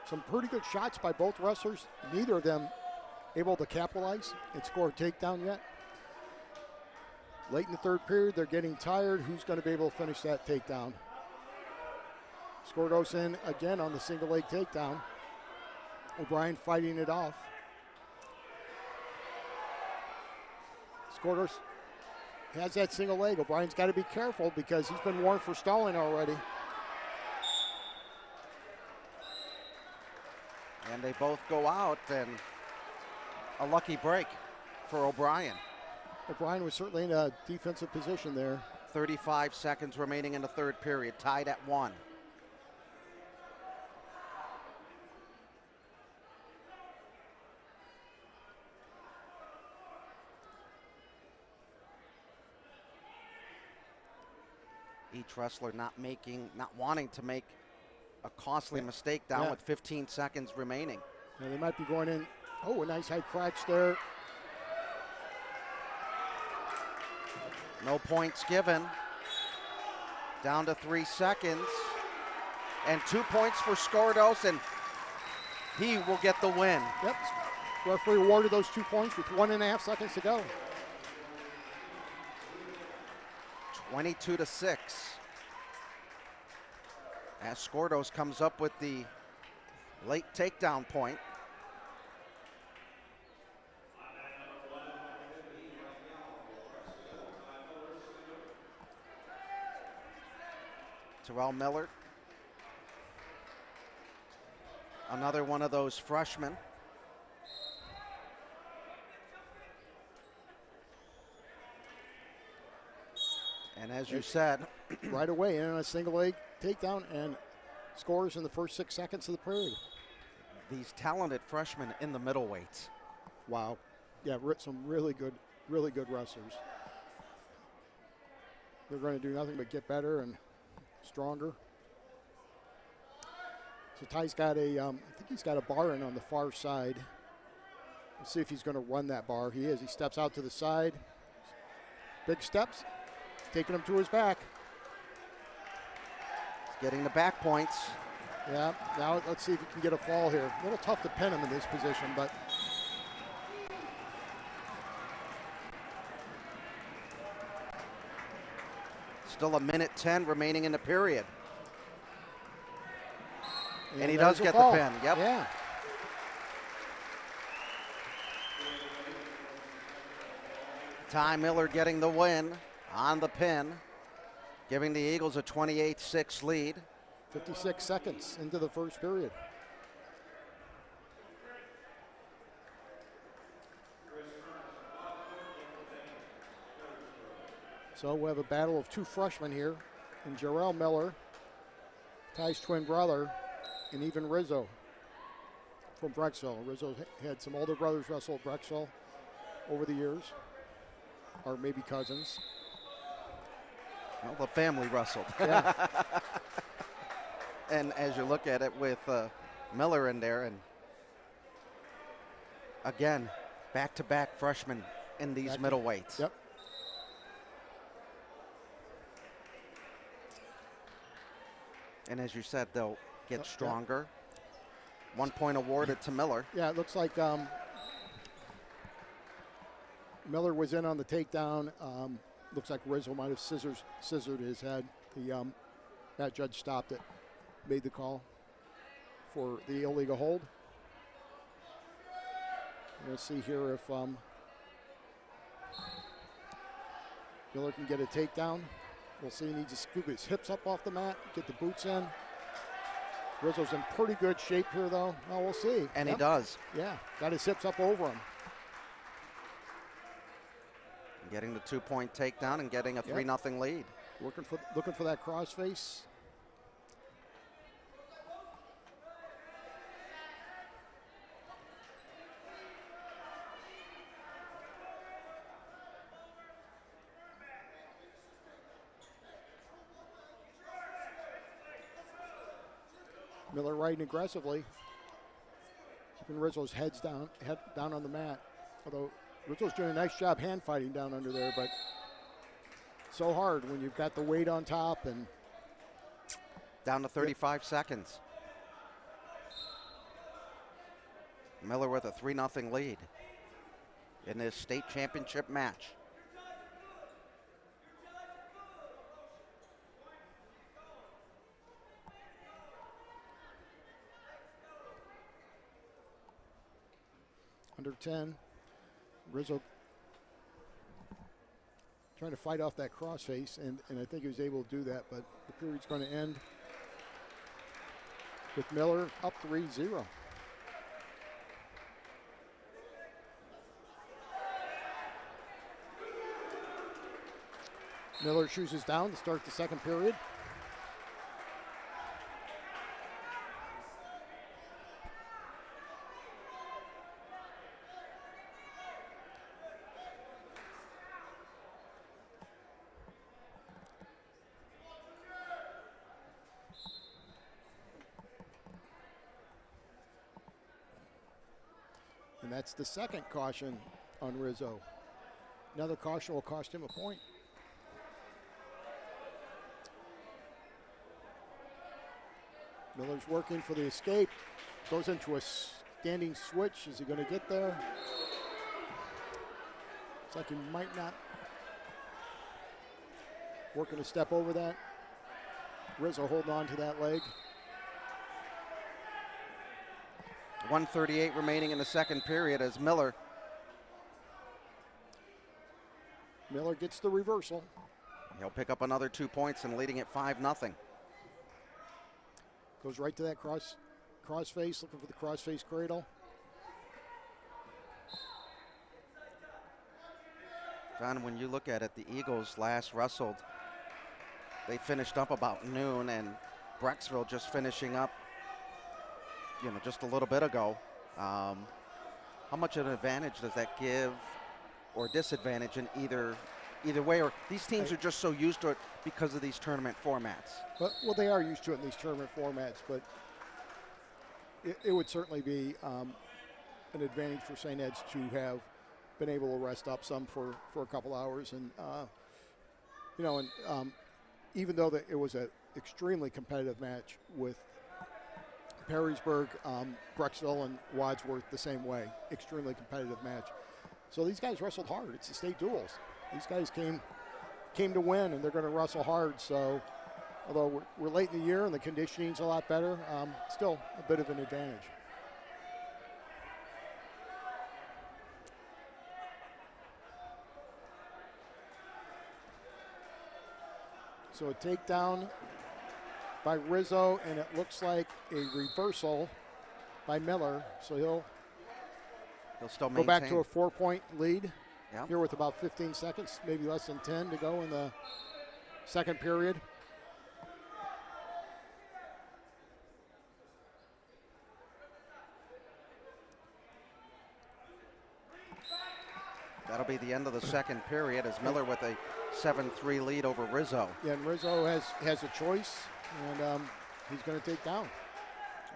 Some pretty good shots by both wrestlers. Neither of them able to capitalize and score a takedown yet. Late in the third period, they're getting tired. Who's going to be able to finish that takedown? Skordos in again on the single leg takedown. O'Brien fighting it off. Skordos has that single leg. O'Brien's got to be careful because he's been warned for stalling already. And they both go out, and a lucky break for O'Brien. O'Brien was certainly in a defensive position there. 35 seconds remaining in the third period, tied at 1. Each wrestler not wanting to make a costly mistake down with 15 seconds remaining. They might be going in. Oh, a nice high crotch there. No points given. Down to 3 seconds. And 2 points for Skordos, and he will get the win. Yep. Referee awarded those 2 points with 1.5 seconds to go. 22-6. As Skordos comes up with the late takedown point. Terrell Miller, another one of those freshmen. And as you said, right away in on a single leg takedown and scores in the first 6 seconds of the period. These talented freshmen in the middleweights. Wow. Yeah, some really good wrestlers. They're going to do nothing but get better and stronger. So Ty's got I think he's got a bar in on the far side. Let's see if he's going to run that bar. He is. He steps out to the side. Big steps, taking him to his back. He's getting the back points. Yeah, now let's see if he can get a fall here. A little tough to pin him in this position, but still a minute 10 remaining in the period. And he there's does a get fall. the pin. Yep. Yeah. Ty Miller getting the win on the pin, giving the Eagles a 28-6 lead. 56 seconds into the first period. So we have a battle of two freshmen here, and Jarrell Miller, Ty's twin brother, and even Rizzo from Brecksville. Rizzo had some older brothers wrestle at Brecksville over the years, or maybe cousins. Well, the family wrestled. Yeah. And as you look at it with Miller in there, and again, back-to-back freshmen in these middleweights. Yep. And as you said, they'll get stronger. Yeah. 1 point awarded to Miller. Yeah, it looks like Miller was in on the takedown. Looks like Rizzo might have scissored his head. That judge stopped it, made the call for the illegal hold. Let's see here if Miller can get a takedown. We'll see. He needs to scoop his hips up off the mat, get the boots in. Rizzo's in pretty good shape here, though. Well, we'll see. And he does. Yeah, got his hips up over him. Getting the 2 point takedown and getting a 3-0 lead. Looking for that crossface. Miller riding aggressively, keeping Rizzo's head down on the mat. Although Rizzo's doing a nice job hand fighting down under there, but so hard when you've got the weight on top. And down to 35 seconds. Miller with a 3-0 lead in this state championship match. Under 10, Rizzo trying to fight off that crossface, and I think he was able to do that, but the period's going to end with Miller up 3-0. Miller chooses down to start the second period. And that's the second caution on Rizzo. Another caution will cost him a point. Miller's working for the escape. Goes into a standing switch. Is he going to get there? Looks like he might not. Working a step over that. Rizzo holding on to that leg. 1:38 remaining in the second period as Miller gets the reversal. He'll pick up another 2 points and leading it 5-0. Goes right to that cross face, looking for the crossface cradle. Don, when you look at it, the Eagles last wrestled, they finished up about noon, and Brecksville just finishing up, just a little bit ago. How much of an advantage does that give or disadvantage in either way? Or these teams are just so used to it because of these tournament formats? Well, they are used to it in these tournament formats, but it would certainly be an advantage for St. Ed's to have been able to rest up some for a couple hours. And, even though it was an extremely competitive match with Perrysburg, Brecksville, and Wadsworth the same way. Extremely competitive match. So these guys wrestled hard. It's the state duels. These guys came to win, and they're going to wrestle hard. So although we're late in the year and the conditioning's a lot better, still a bit of an advantage. So a takedown by Rizzo, and it looks like a reversal by Miller. So he'll still go back to a 4-point lead here with about 15 seconds, maybe less than 10 to go in the second period. That'll be the end of the second period as Miller with a 7-3 lead over Rizzo. Yeah, and Rizzo has a choice, and he's going to take down.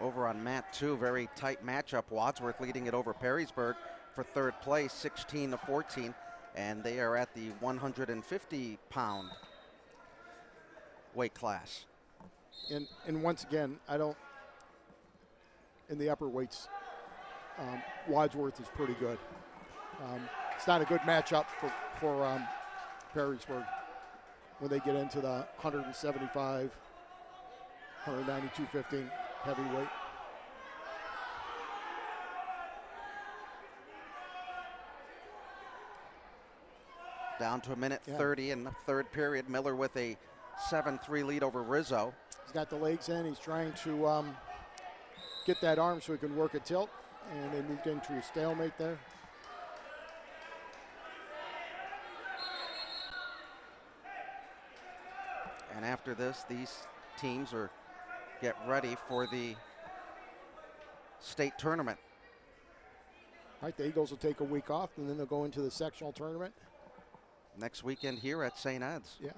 Over on mat 2, very tight matchup. Wadsworth leading it over Perrysburg for third place, 16-14, and they are at the 150-pound weight class. And once again, in the upper weights, Wadsworth is pretty good. It's not a good matchup for Perrysburg when they get into the 175, 192, 15 heavyweight. Down to a minute 30 in the third period. Miller with a 7-3 lead over Rizzo. He's got the legs in. He's trying to get that arm so he can work a tilt, and they moved into a stalemate there. And after this, these teams get ready for the state tournament. All right, the Eagles will take a week off, and then they'll go into the sectional tournament. Next weekend here at St. Ed's. Yeah.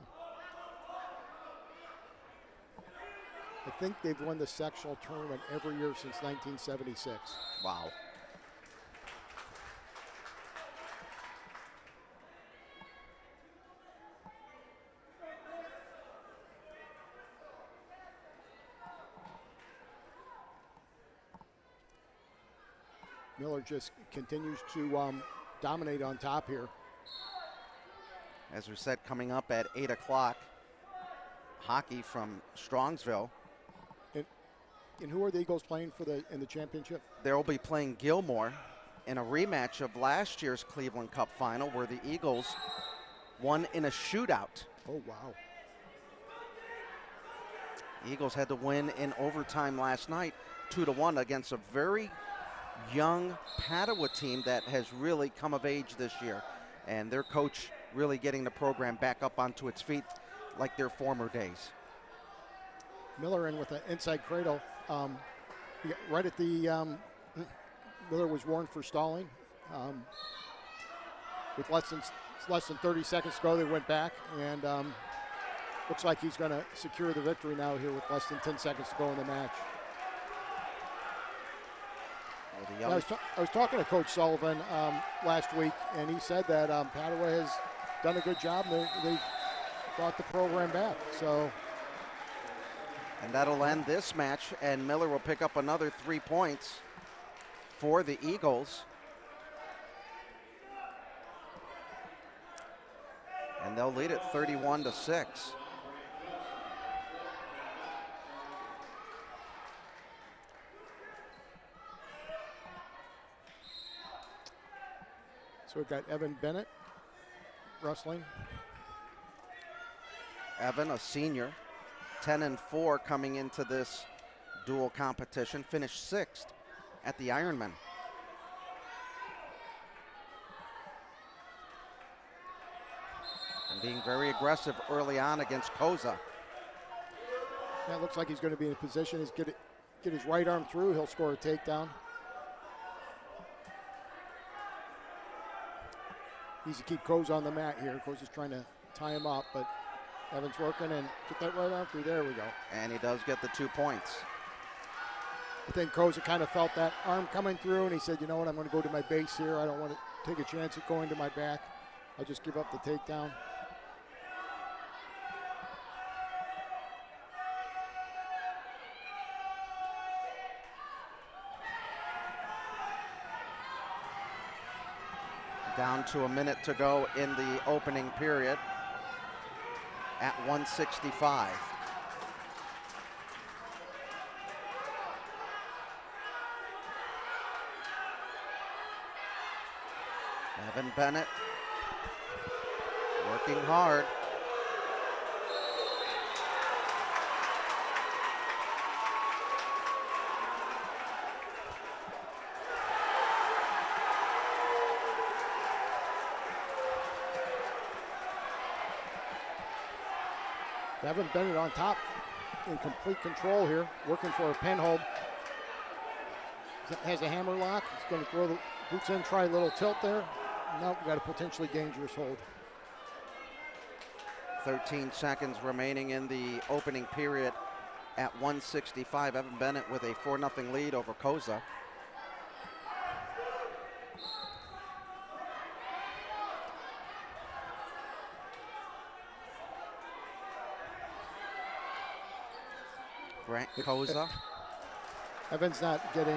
I think they've won the sectional tournament every year since 1976. Wow. Miller just continues to dominate on top here. As we said, coming up at 8 o'clock, hockey from Strongsville. And who are the Eagles playing in the championship? They'll be playing Gilmore in a rematch of last year's Cleveland Cup final, where the Eagles won in a shootout. Oh, wow. Eagles had to win in overtime last night, 2-1 against a very young Padua team that has really come of age this year. And their coach really getting the program back up onto its feet like their former days. Miller in with an inside cradle. Right at the, Miller was warned for stalling. With less than 30 seconds to go, they went back, and looks like he's going to secure the victory now here with less than 10 seconds to go in the match. Well, I was talking to Coach Sullivan last week, and he said that Padua has done a good job. They've brought the program back. So. And that'll end this match, and Miller will pick up another 3 points for the Eagles. And they'll lead it 31-6. So we've got Evan Bennett wrestling. Evan, a senior, 10-4 coming into this dual competition, finished 6th at the Ironman. And being very aggressive early on against Koza. That looks like he's going to be in a position. He's get his right arm through. He'll score a takedown. Needs to keep Koza on the mat here. Koza's trying to tie him up, but Evan's working and get that right arm through. There we go. And he does get the 2 points. I think Koza kind of felt that arm coming through, and he said, you know what, I'm going to go to my base here. I don't want to take a chance at going to my back. I'll just give up the takedown. Down to a minute to go in the opening period at 165. Evan Bennett working hard. Evan Bennett on top in complete control here, working for a pin hold. Has a hammer lock. He's going to throw the boots in, try a little tilt there. Nope, got a potentially dangerous hold. 13 seconds remaining in the opening period at 165. Evan Bennett with a 4-0 lead over Koza. Grant Koza. Evan's not getting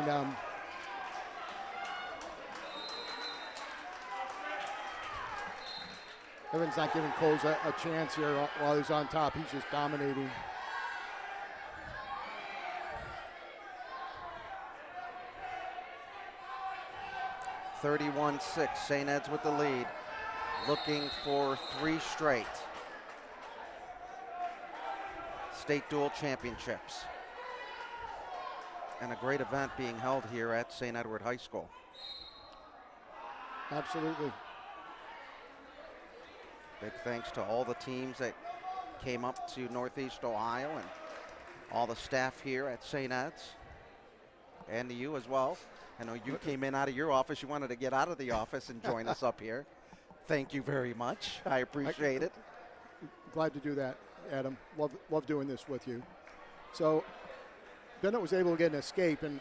Evan's not giving Koza a chance here while he's on top. He's just dominating. (31-6). St. Ed's with the lead, looking for 3 straight state dual championships. And a great event being held here at St. Edward High School. Absolutely. Big thanks to all the teams that came up to Northeast Ohio and all the staff here at St. Ed's, and to you as well. I know you came in out of your office. You wanted to get out of the office and join us up here. Thank you very much. I appreciate it. Glad to do that, Adam. Love doing this with you. So Bennett was able to get an escape, and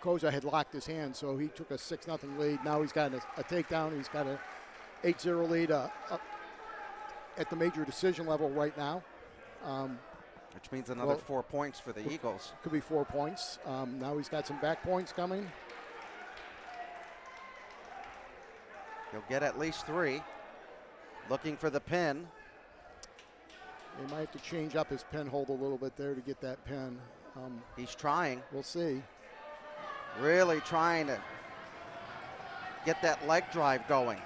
Koza had locked his hand, so he took a 6-0 lead. Now he's got a takedown. He's got a 8-0 lead at the major decision level right now. Which means another 4 points for the Eagles. Could be 4 points. Now he's got some back points coming. He'll get at least 3. Looking for the pin. He might have to change up his pin hold a little bit there to get that pin. He's trying. We'll see. Really trying to get that leg drive going.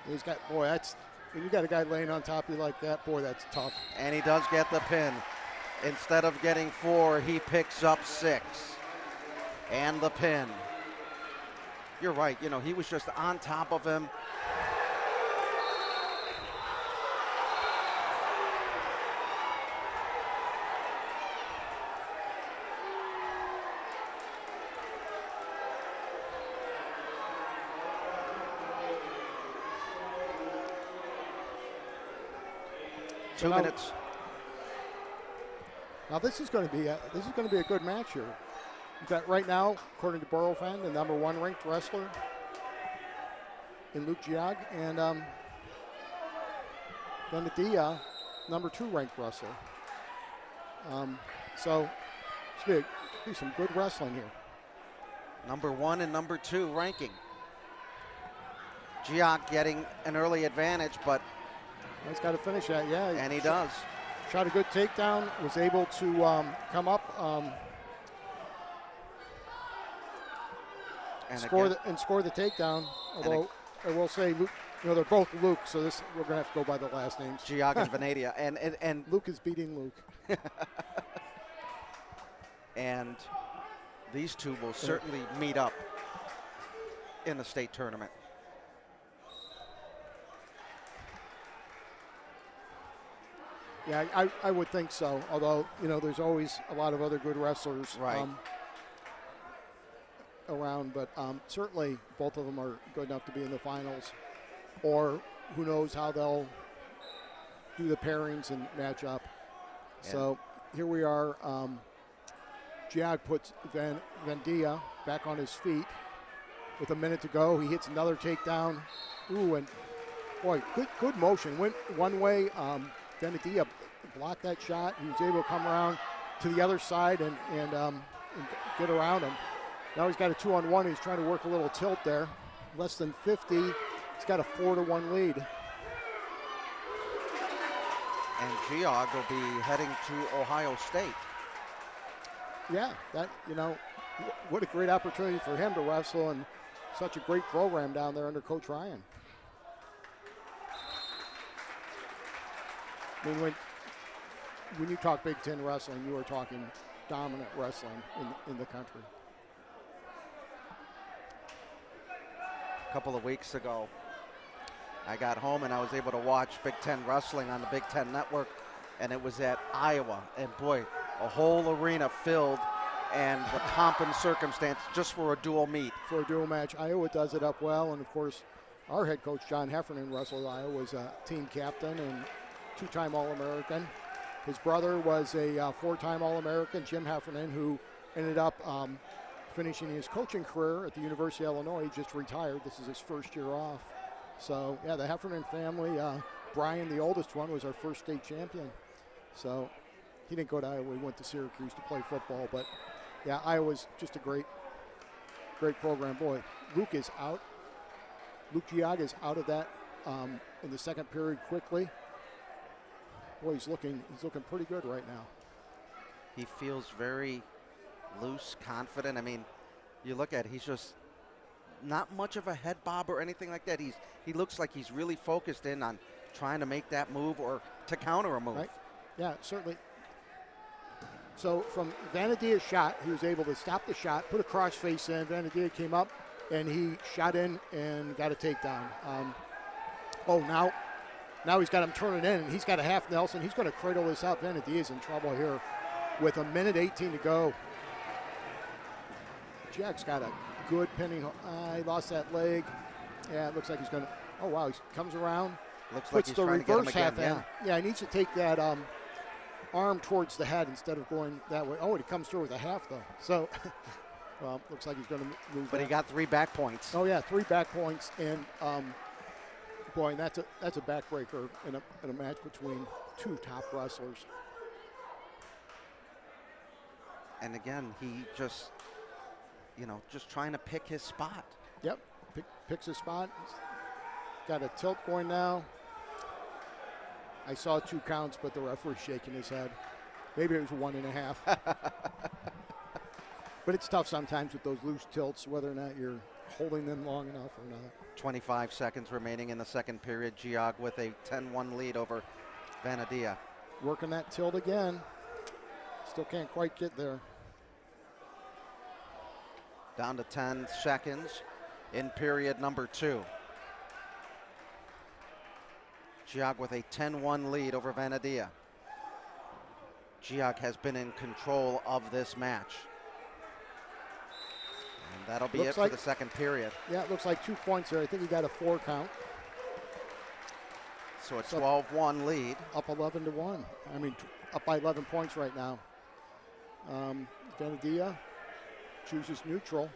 He's got, boy, that's, when you got a guy laying on top of you like that, boy, that's tough. And he does get the pin. Instead of getting 4, he picks up 6. And the pin. You're right, you know, he was just on top of him. Two minutes. Now this is going to be a good match here. You've got right now, according to Burrowfan, the #1 ranked wrestler in Luke Giag, and Benadia, #2 ranked wrestler. So it's be some good wrestling here. #1 and #2 ranking. Giag getting an early advantage, but he's got to finish that, yeah. And he does. Shot a good takedown, was able to come up and score the takedown. Although I will say, Luke, you know, they're both Luke, so this we're going to have to go by the last names. Giag and Venadia, and Luke is beating Luke. And these two will certainly meet up in the state tournament. Yeah, I would think so. Although, you know, there's always a lot of other good wrestlers around, but certainly both of them are good enough to be in the finals. Or who knows how they'll do the pairings and match up. Yeah. So here we are. Giag puts Vendia back on his feet with a minute to go. He hits another takedown. Ooh, and boy, good motion. Went one way. Benadia blocked that shot. He was able to come around to the other side and get around him. Now he's got a 2-on-1. He's trying to work a little tilt there. Less than 50. He's got a 4-1 lead. And Giag will be heading to Ohio State. Yeah, that, you know, what a great opportunity for him to wrestle in such a great program down there under Coach Ryan. I mean, when you talk Big Ten wrestling, you are talking dominant wrestling in the country. A couple of weeks ago, I got home and I was able to watch Big Ten wrestling on the Big Ten Network, and it was at Iowa. And boy, a whole arena filled, and the pomp and circumstance just for a dual meet. For a dual match. Iowa does it up well, and of course, our head coach, John Heffernan, wrestled Iowa, was a team captain and 2-time All-American. His brother was a 4-time All-American, Jim Heffernan, who ended up finishing his coaching career at the University of Illinois. He just retired. This is his first year off. So, yeah, the Heffernan family, Brian, the oldest one, was our first state champion. So he didn't go to Iowa. He went to Syracuse to play football. But, yeah, Iowa's just a great program. Boy, Luke is out. Luke Giag is out of that in the second period quickly. Boy, he's looking pretty good right now. He feels very loose, confident. I mean, you look at it, he's just not much of a head bob or anything like that. He looks like he's really focused in on trying to make that move or to counter a move. Right. Yeah, certainly. So from Vanadia's shot, he was able to stop the shot, put a cross face in. Vanadia came up, and he shot in and got a takedown. Now he's got him turning in, and he's got a half Nelson. He's going to cradle this out. Vanadia's in trouble here with 1:18 to go. Jack's got a good pinning. He lost that leg. Yeah, it looks like he's going to. Oh, wow. He comes around. Looks like he's trying to get him again. Yeah, he needs to take that arm towards the head instead of going that way. Oh, and he comes through with a half, though. So, well, looks like he's going to lose. But he got 3 back points. Oh, yeah, 3 back points. And, boy, and that's a backbreaker in a match between 2 top wrestlers. And, again, he just, just trying to pick his spot. Yep, picks his spot. Got a tilt going now. I saw 2 counts, but the referee's shaking his head. Maybe it was 1.5. But it's tough sometimes with those loose tilts, whether or not you're holding them long enough or not. 25 seconds remaining in the second period. Giag with a 10-1 lead over Vanadia. Working that tilt again. Still can't quite get there. Down to 10 seconds in period number 2. Giag with a 10-1 lead over Vanadia. Giag has been in control of this match. And that'll be it for the second period. Yeah, it looks like 2 points there. I think he got a 4 count. So a 12-1 lead. Up 11-1. I mean, up by 11 points right now. Vanadia chooses neutral.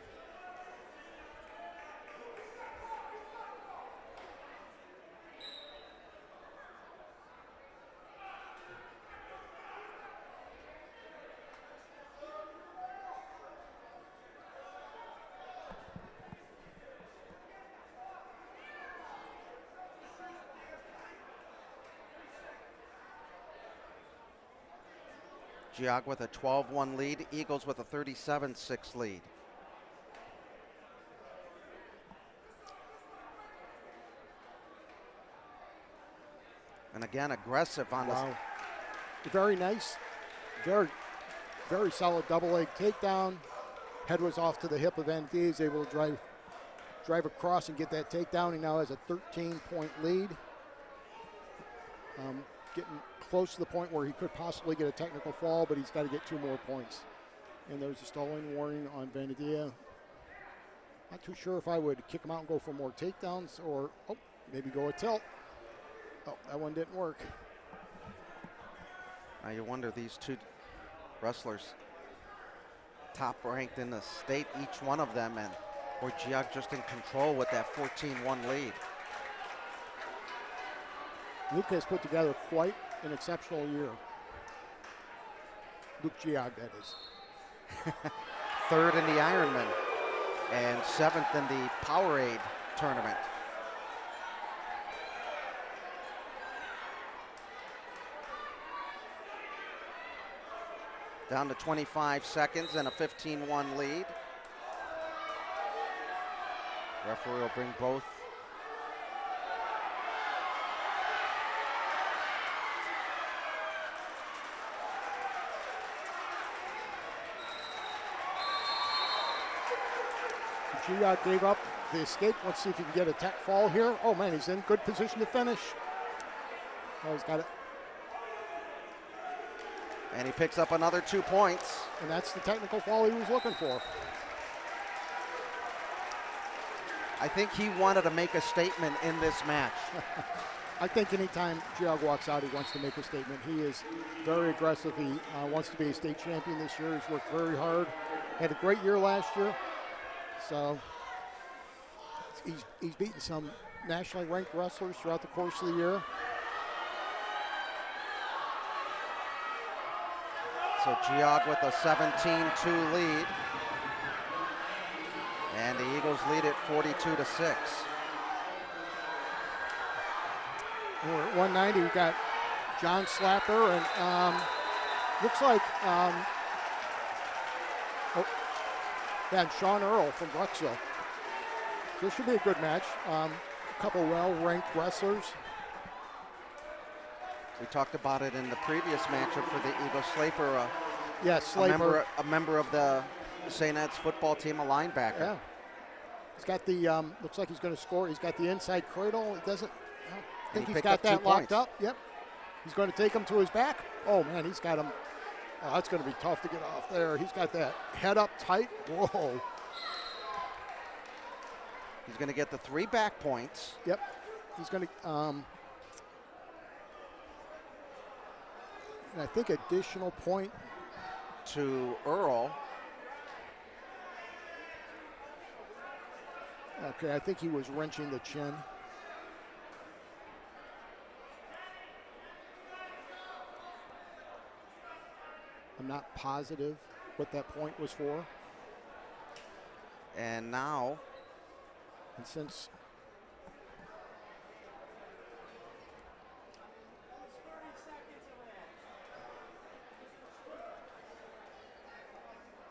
Giag with a 12-1 lead. Eagles with a 37-6 lead. And again, aggressive on this. Very nice. Very, very solid double leg takedown. Head was off to the hip of Vanadia. He's able to drive across and get that takedown. He now has a 13-point lead. Getting close to the point where he could possibly get a technical fall, but he's got to get 2 more points. And there's a stalling warning on Vanadia. Not too sure if I would kick him out and go for more takedowns or maybe go a tilt. Oh, that one didn't work. Now you wonder, these 2 wrestlers, top ranked in the state, each one of them, and boy, Giag just in control with that 14-1 lead. Luke has put together quite an exceptional year. Luke Giag, that is. 3rd in the Ironman and 7th in the Powerade tournament. Down to 25 seconds and a 15-1 lead. Referee will bring both. Giag gave up the escape. Let's see if he can get a tech fall here. Oh, man, he's in good position to finish. Oh, he's got it. And he picks up another 2 points. And that's the technical fall he was looking for. I think he wanted to make a statement in this match. I think anytime Geog walks out, he wants to make a statement. He is very aggressive. He wants to be a state champion this year. He's worked very hard. Had a great year last year. So he's beaten some nationally ranked wrestlers throughout the course of the year. So Geog with a 17-2 lead. And the Eagles lead it 42-6. We're at 190. We've got John Slapper and looks like and Sean Earl from Brecksville. So this should be a good match. A couple well-ranked wrestlers. We talked about it in the previous matchup for the Eagles. Slaper, yes, Slaper, a member of the St. Ed's football team, a linebacker. Yeah, he's got the looks like he's going to score. He's got the inside cradle. It doesn't. I think he's got that locked up. Yep. He's going to take him to his back. Oh man, he's got him. Oh, that's going to be tough to get off there. He's got that head up tight. Whoa. He's going to get the 3 back points. Yep. He's going to. And I think additional point to Earl. Okay, I think he was wrenching the chin. I'm not positive what that point was for. And now, and since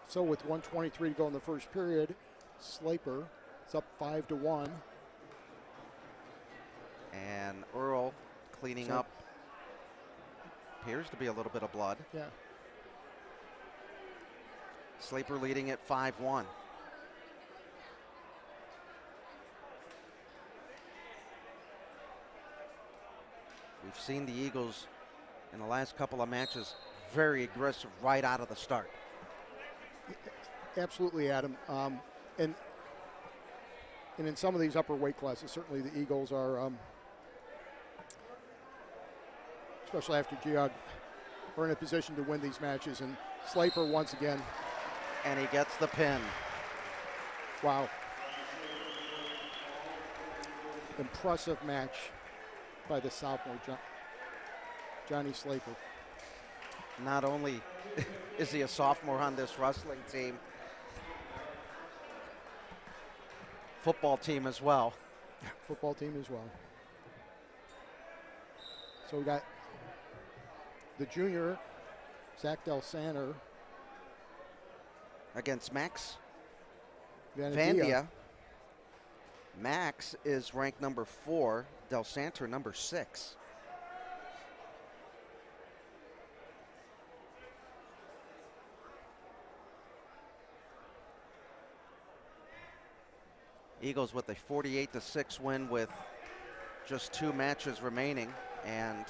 so with 1:23 to go in the first period, Slaper is up 5-1. And Earl cleaning up. Appears to be a little bit of blood. Yeah. Slaper leading at 5-1. We've seen the Eagles in the last couple of matches very aggressive right out of the start. Absolutely, Adam. And in some of these upper weight classes, certainly the Eagles are, especially after Geog, are in a position to win these matches. And Slaper once again. And he gets the pin. Wow. Impressive match by the sophomore, Johnny Slaper. Not only is he a sophomore on this wrestling team, football team as well. Football team as well. So we got the junior, Zach Del Santer, against Max Vandia. Max is ranked number 4, Del Santer number 6. Eagles with a 48-6 win with just 2 matches remaining and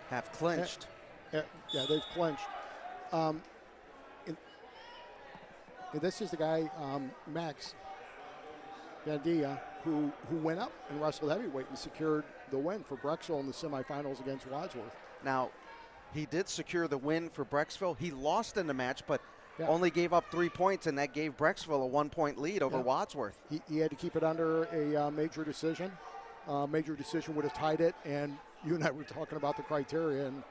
have clinched. Yeah, they've clinched. This is the guy, Max Vandia, who went up and wrestled heavyweight and secured the win for Brecksville in the semifinals against Wadsworth. Now, he did secure the win for Brecksville. He lost in the match, but only gave up 3 points, and that gave Brecksville a 1-point lead over Wadsworth. He had to keep it under a major decision. Major decision would have tied it, and you and I were talking about the criteria, and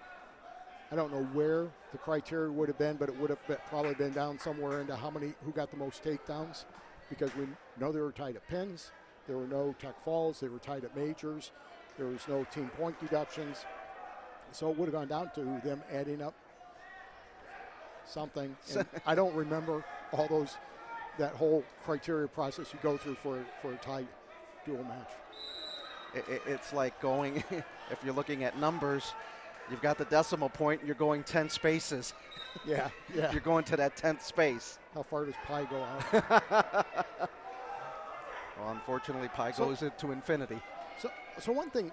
I don't know where the criteria would have been, but it would have probably been down somewhere into who got the most takedowns, because we know they were tied at pins. There were no tech falls. They were tied at majors. There was no team point deductions. So it would have gone down to them adding up something. And I don't remember that whole criteria process you go through for a tie dual match. It's like going, if you're looking at numbers, you've got the decimal point and you're going 10 spaces. Yeah. You're going to that 10th space. How far does pi go out? Well, unfortunately, pi goes into infinity. So one thing,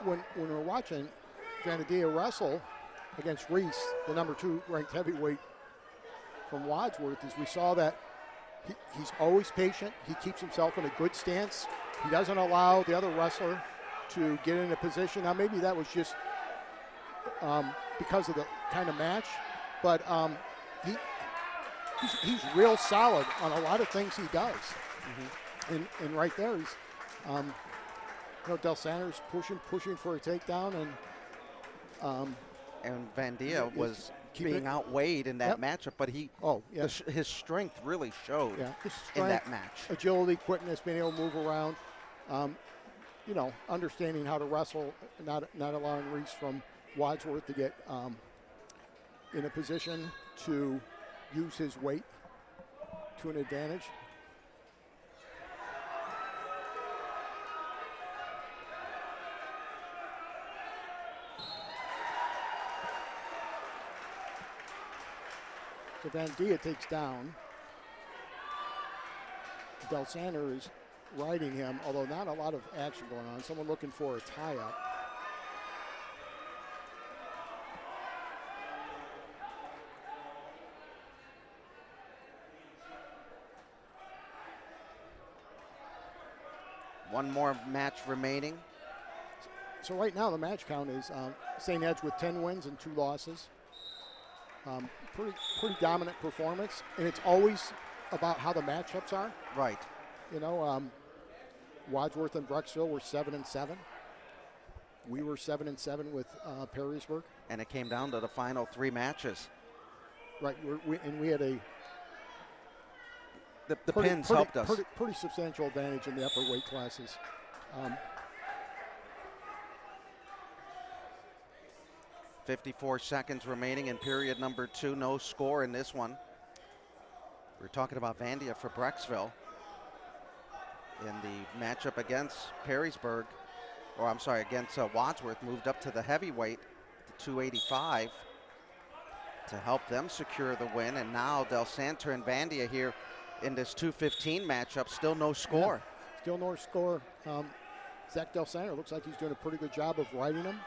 when we're watching Vandia wrestle against Reese, the number 2 ranked heavyweight from Wadsworth, is we saw that He's always patient. He keeps himself in a good stance. He doesn't allow the other wrestler to get in a position. Now, maybe that was just because of the kind of match, but he's real solid on a lot of things he does. Mm-hmm. And right there, he's, Del Sander's pushing for a takedown, and Vandia was being outweighed in that matchup, but his strength really showed in that match. Agility, quickness, being able to move around, understanding how to wrestle, not allowing Reese from Wadsworth to get in a position to use his weight to an advantage. So Vandia takes down. Del Sander is riding him, although not a lot of action going on. Someone looking for a tie-up. One more match remaining. So right now the match count is St. Ed's with 10 wins and 2 losses. Pretty dominant performance, and it's always about how the matchups are. Right. Wadsworth and Brecksville were 7-7. We were 7-7 with Perrysburg. And it came down to the final 3 matches. Right, we had a the pins helped us. Pretty substantial advantage in the upper weight classes. 54 seconds remaining in period number 2. No score in this one. We're talking about Vandia for Brecksville. In the matchup against Perrysburg, against Wadsworth, moved up to the heavyweight, to 285, to help them secure the win. And now Del Santer and Vandia here in this 215 matchup, still no score. Yeah, still no score. Zach Del Santer looks like he's doing a pretty good job of riding him.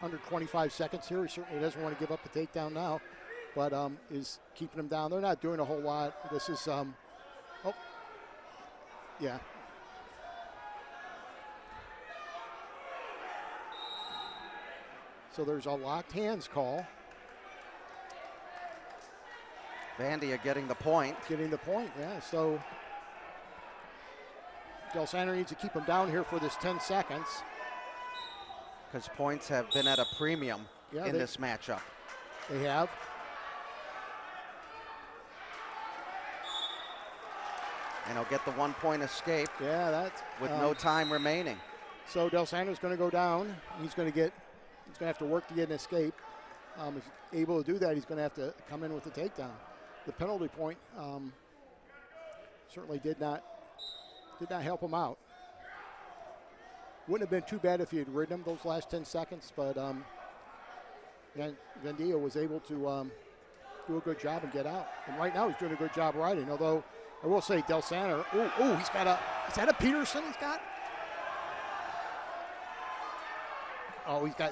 Under 25 seconds here. He certainly doesn't want to give up the takedown now, but is keeping him down. They're not doing a whole lot. This is, yeah. So there's a locked hands call. Vandia getting the point. Yeah. So Del Santer needs to keep him down here for this 10 seconds. Because points have been at a premium in this matchup. They have. And he'll get the 1-point escape. Yeah, that's with no time remaining. So Del Santer's going to go down. He's going to have to work to get an escape. If he's able to do that, he's going to have to come in with the takedown. The penalty point certainly did not help him out. Wouldn't have been too bad if he had ridden him those last 10 seconds, but Vandia was able to do a good job and get out. And right now he's doing a good job riding, although I will say Del Santer, is that a Peterson he's got?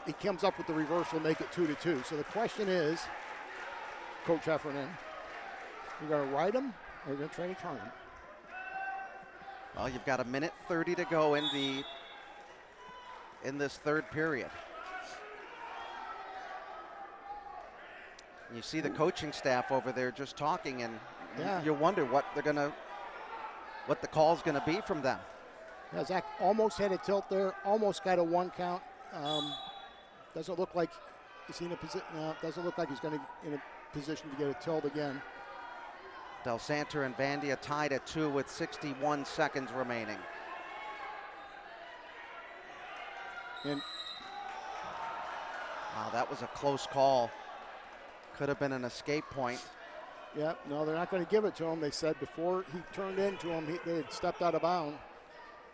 He comes up with the reversal, make it 2-2. So the question is, Coach Heffernan, you going to ride him or you going to try to turn him? Well, you've got 1:30 to go in this third period. You see the coaching staff over there just talking, and you wonder what the call's gonna be from them. Yeah, Zach almost had a tilt there, almost got a 1 count. Doesn't look like he's in a position. Doesn't look like he's going to in a position to get a tilt again. Del Santer and Vandia tied at 2 with 61 seconds remaining. And wow, that was a close call. Could have been an escape point. Yeah, no, they're not going to give it to him. They said before he turned into him, they had stepped out of bounds.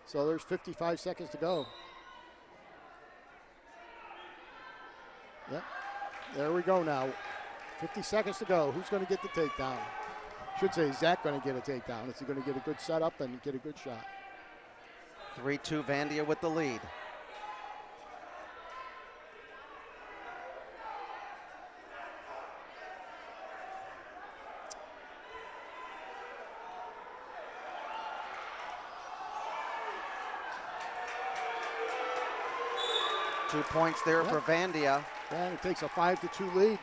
So there's 55 seconds to go. Yep, there we go now. 50 seconds to go. Who's going to get the takedown? Should say Zach going to get a takedown. Is he going to get a good setup and get a good shot? 3-2 Vandia with the lead. 2 points there for Vandia. And he takes a 5-2 lead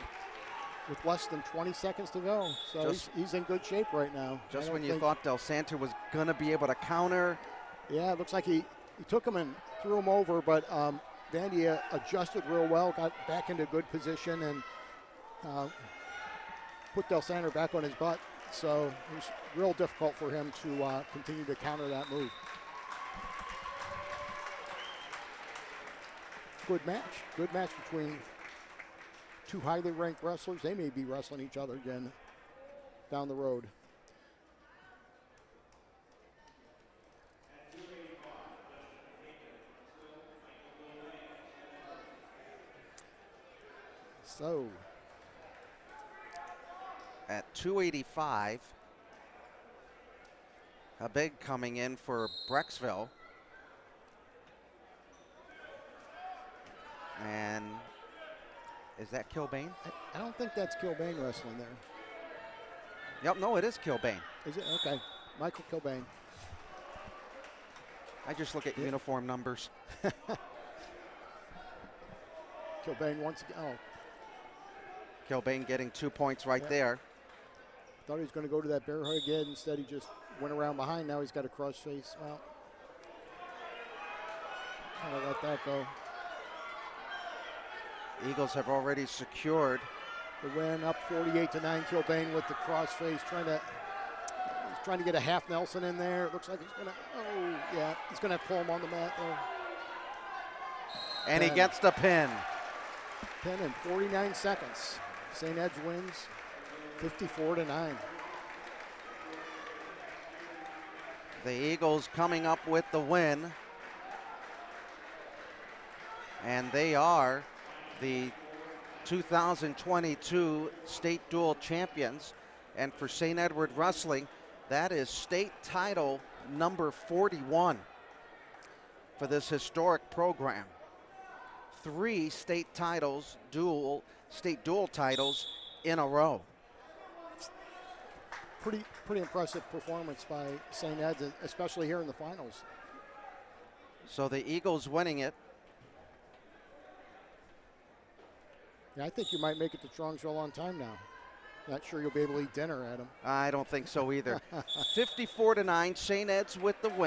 with less than 20 seconds to go. So he's in good shape right now. Just when you thought Del Santo was going to be able to counter. Yeah, it looks like he took him and threw him over, but Vandia adjusted real well, got back into good position, and put Del Santo back on his butt. So it was real difficult for him to continue to counter that move. Good match between two highly ranked wrestlers. They may be wrestling each other again down the road. So at 285, a big coming in for Brecksville. And is that Kilbane? I don't think that's Kilbane wrestling there. Yep, no, it is Kilbane. Is it? Okay. Michael Kilbane. I just look at uniform numbers. Kilbane once again. Oh. Kilbane getting 2 points right there. Thought he was going to go to that bear hug again. Instead, he just went around behind. Now he's got a cross face. Well, I'm going to let that go. Eagles have already secured the win, up 48-9. Kilbane with the cross face, trying to get a half Nelson in there. It looks like he's gonna. Oh yeah, he's gonna pull him on the mat there. And he gets the pin. Pin in 49 seconds. St. Ed's wins 54-9. The Eagles coming up with the win. And they are the 2022 state dual champions. And for St. Edward Wrestling, that is state title number 41 for this historic program. 3 state titles, state dual titles in a row. Pretty impressive performance by St. Ed's, especially here in the finals. So the Eagles winning it. Yeah, I think you might make it to Strongsville on time now. Not sure you'll be able to eat dinner, Adam. I don't think so either. 54-9, St. Ed's with the win.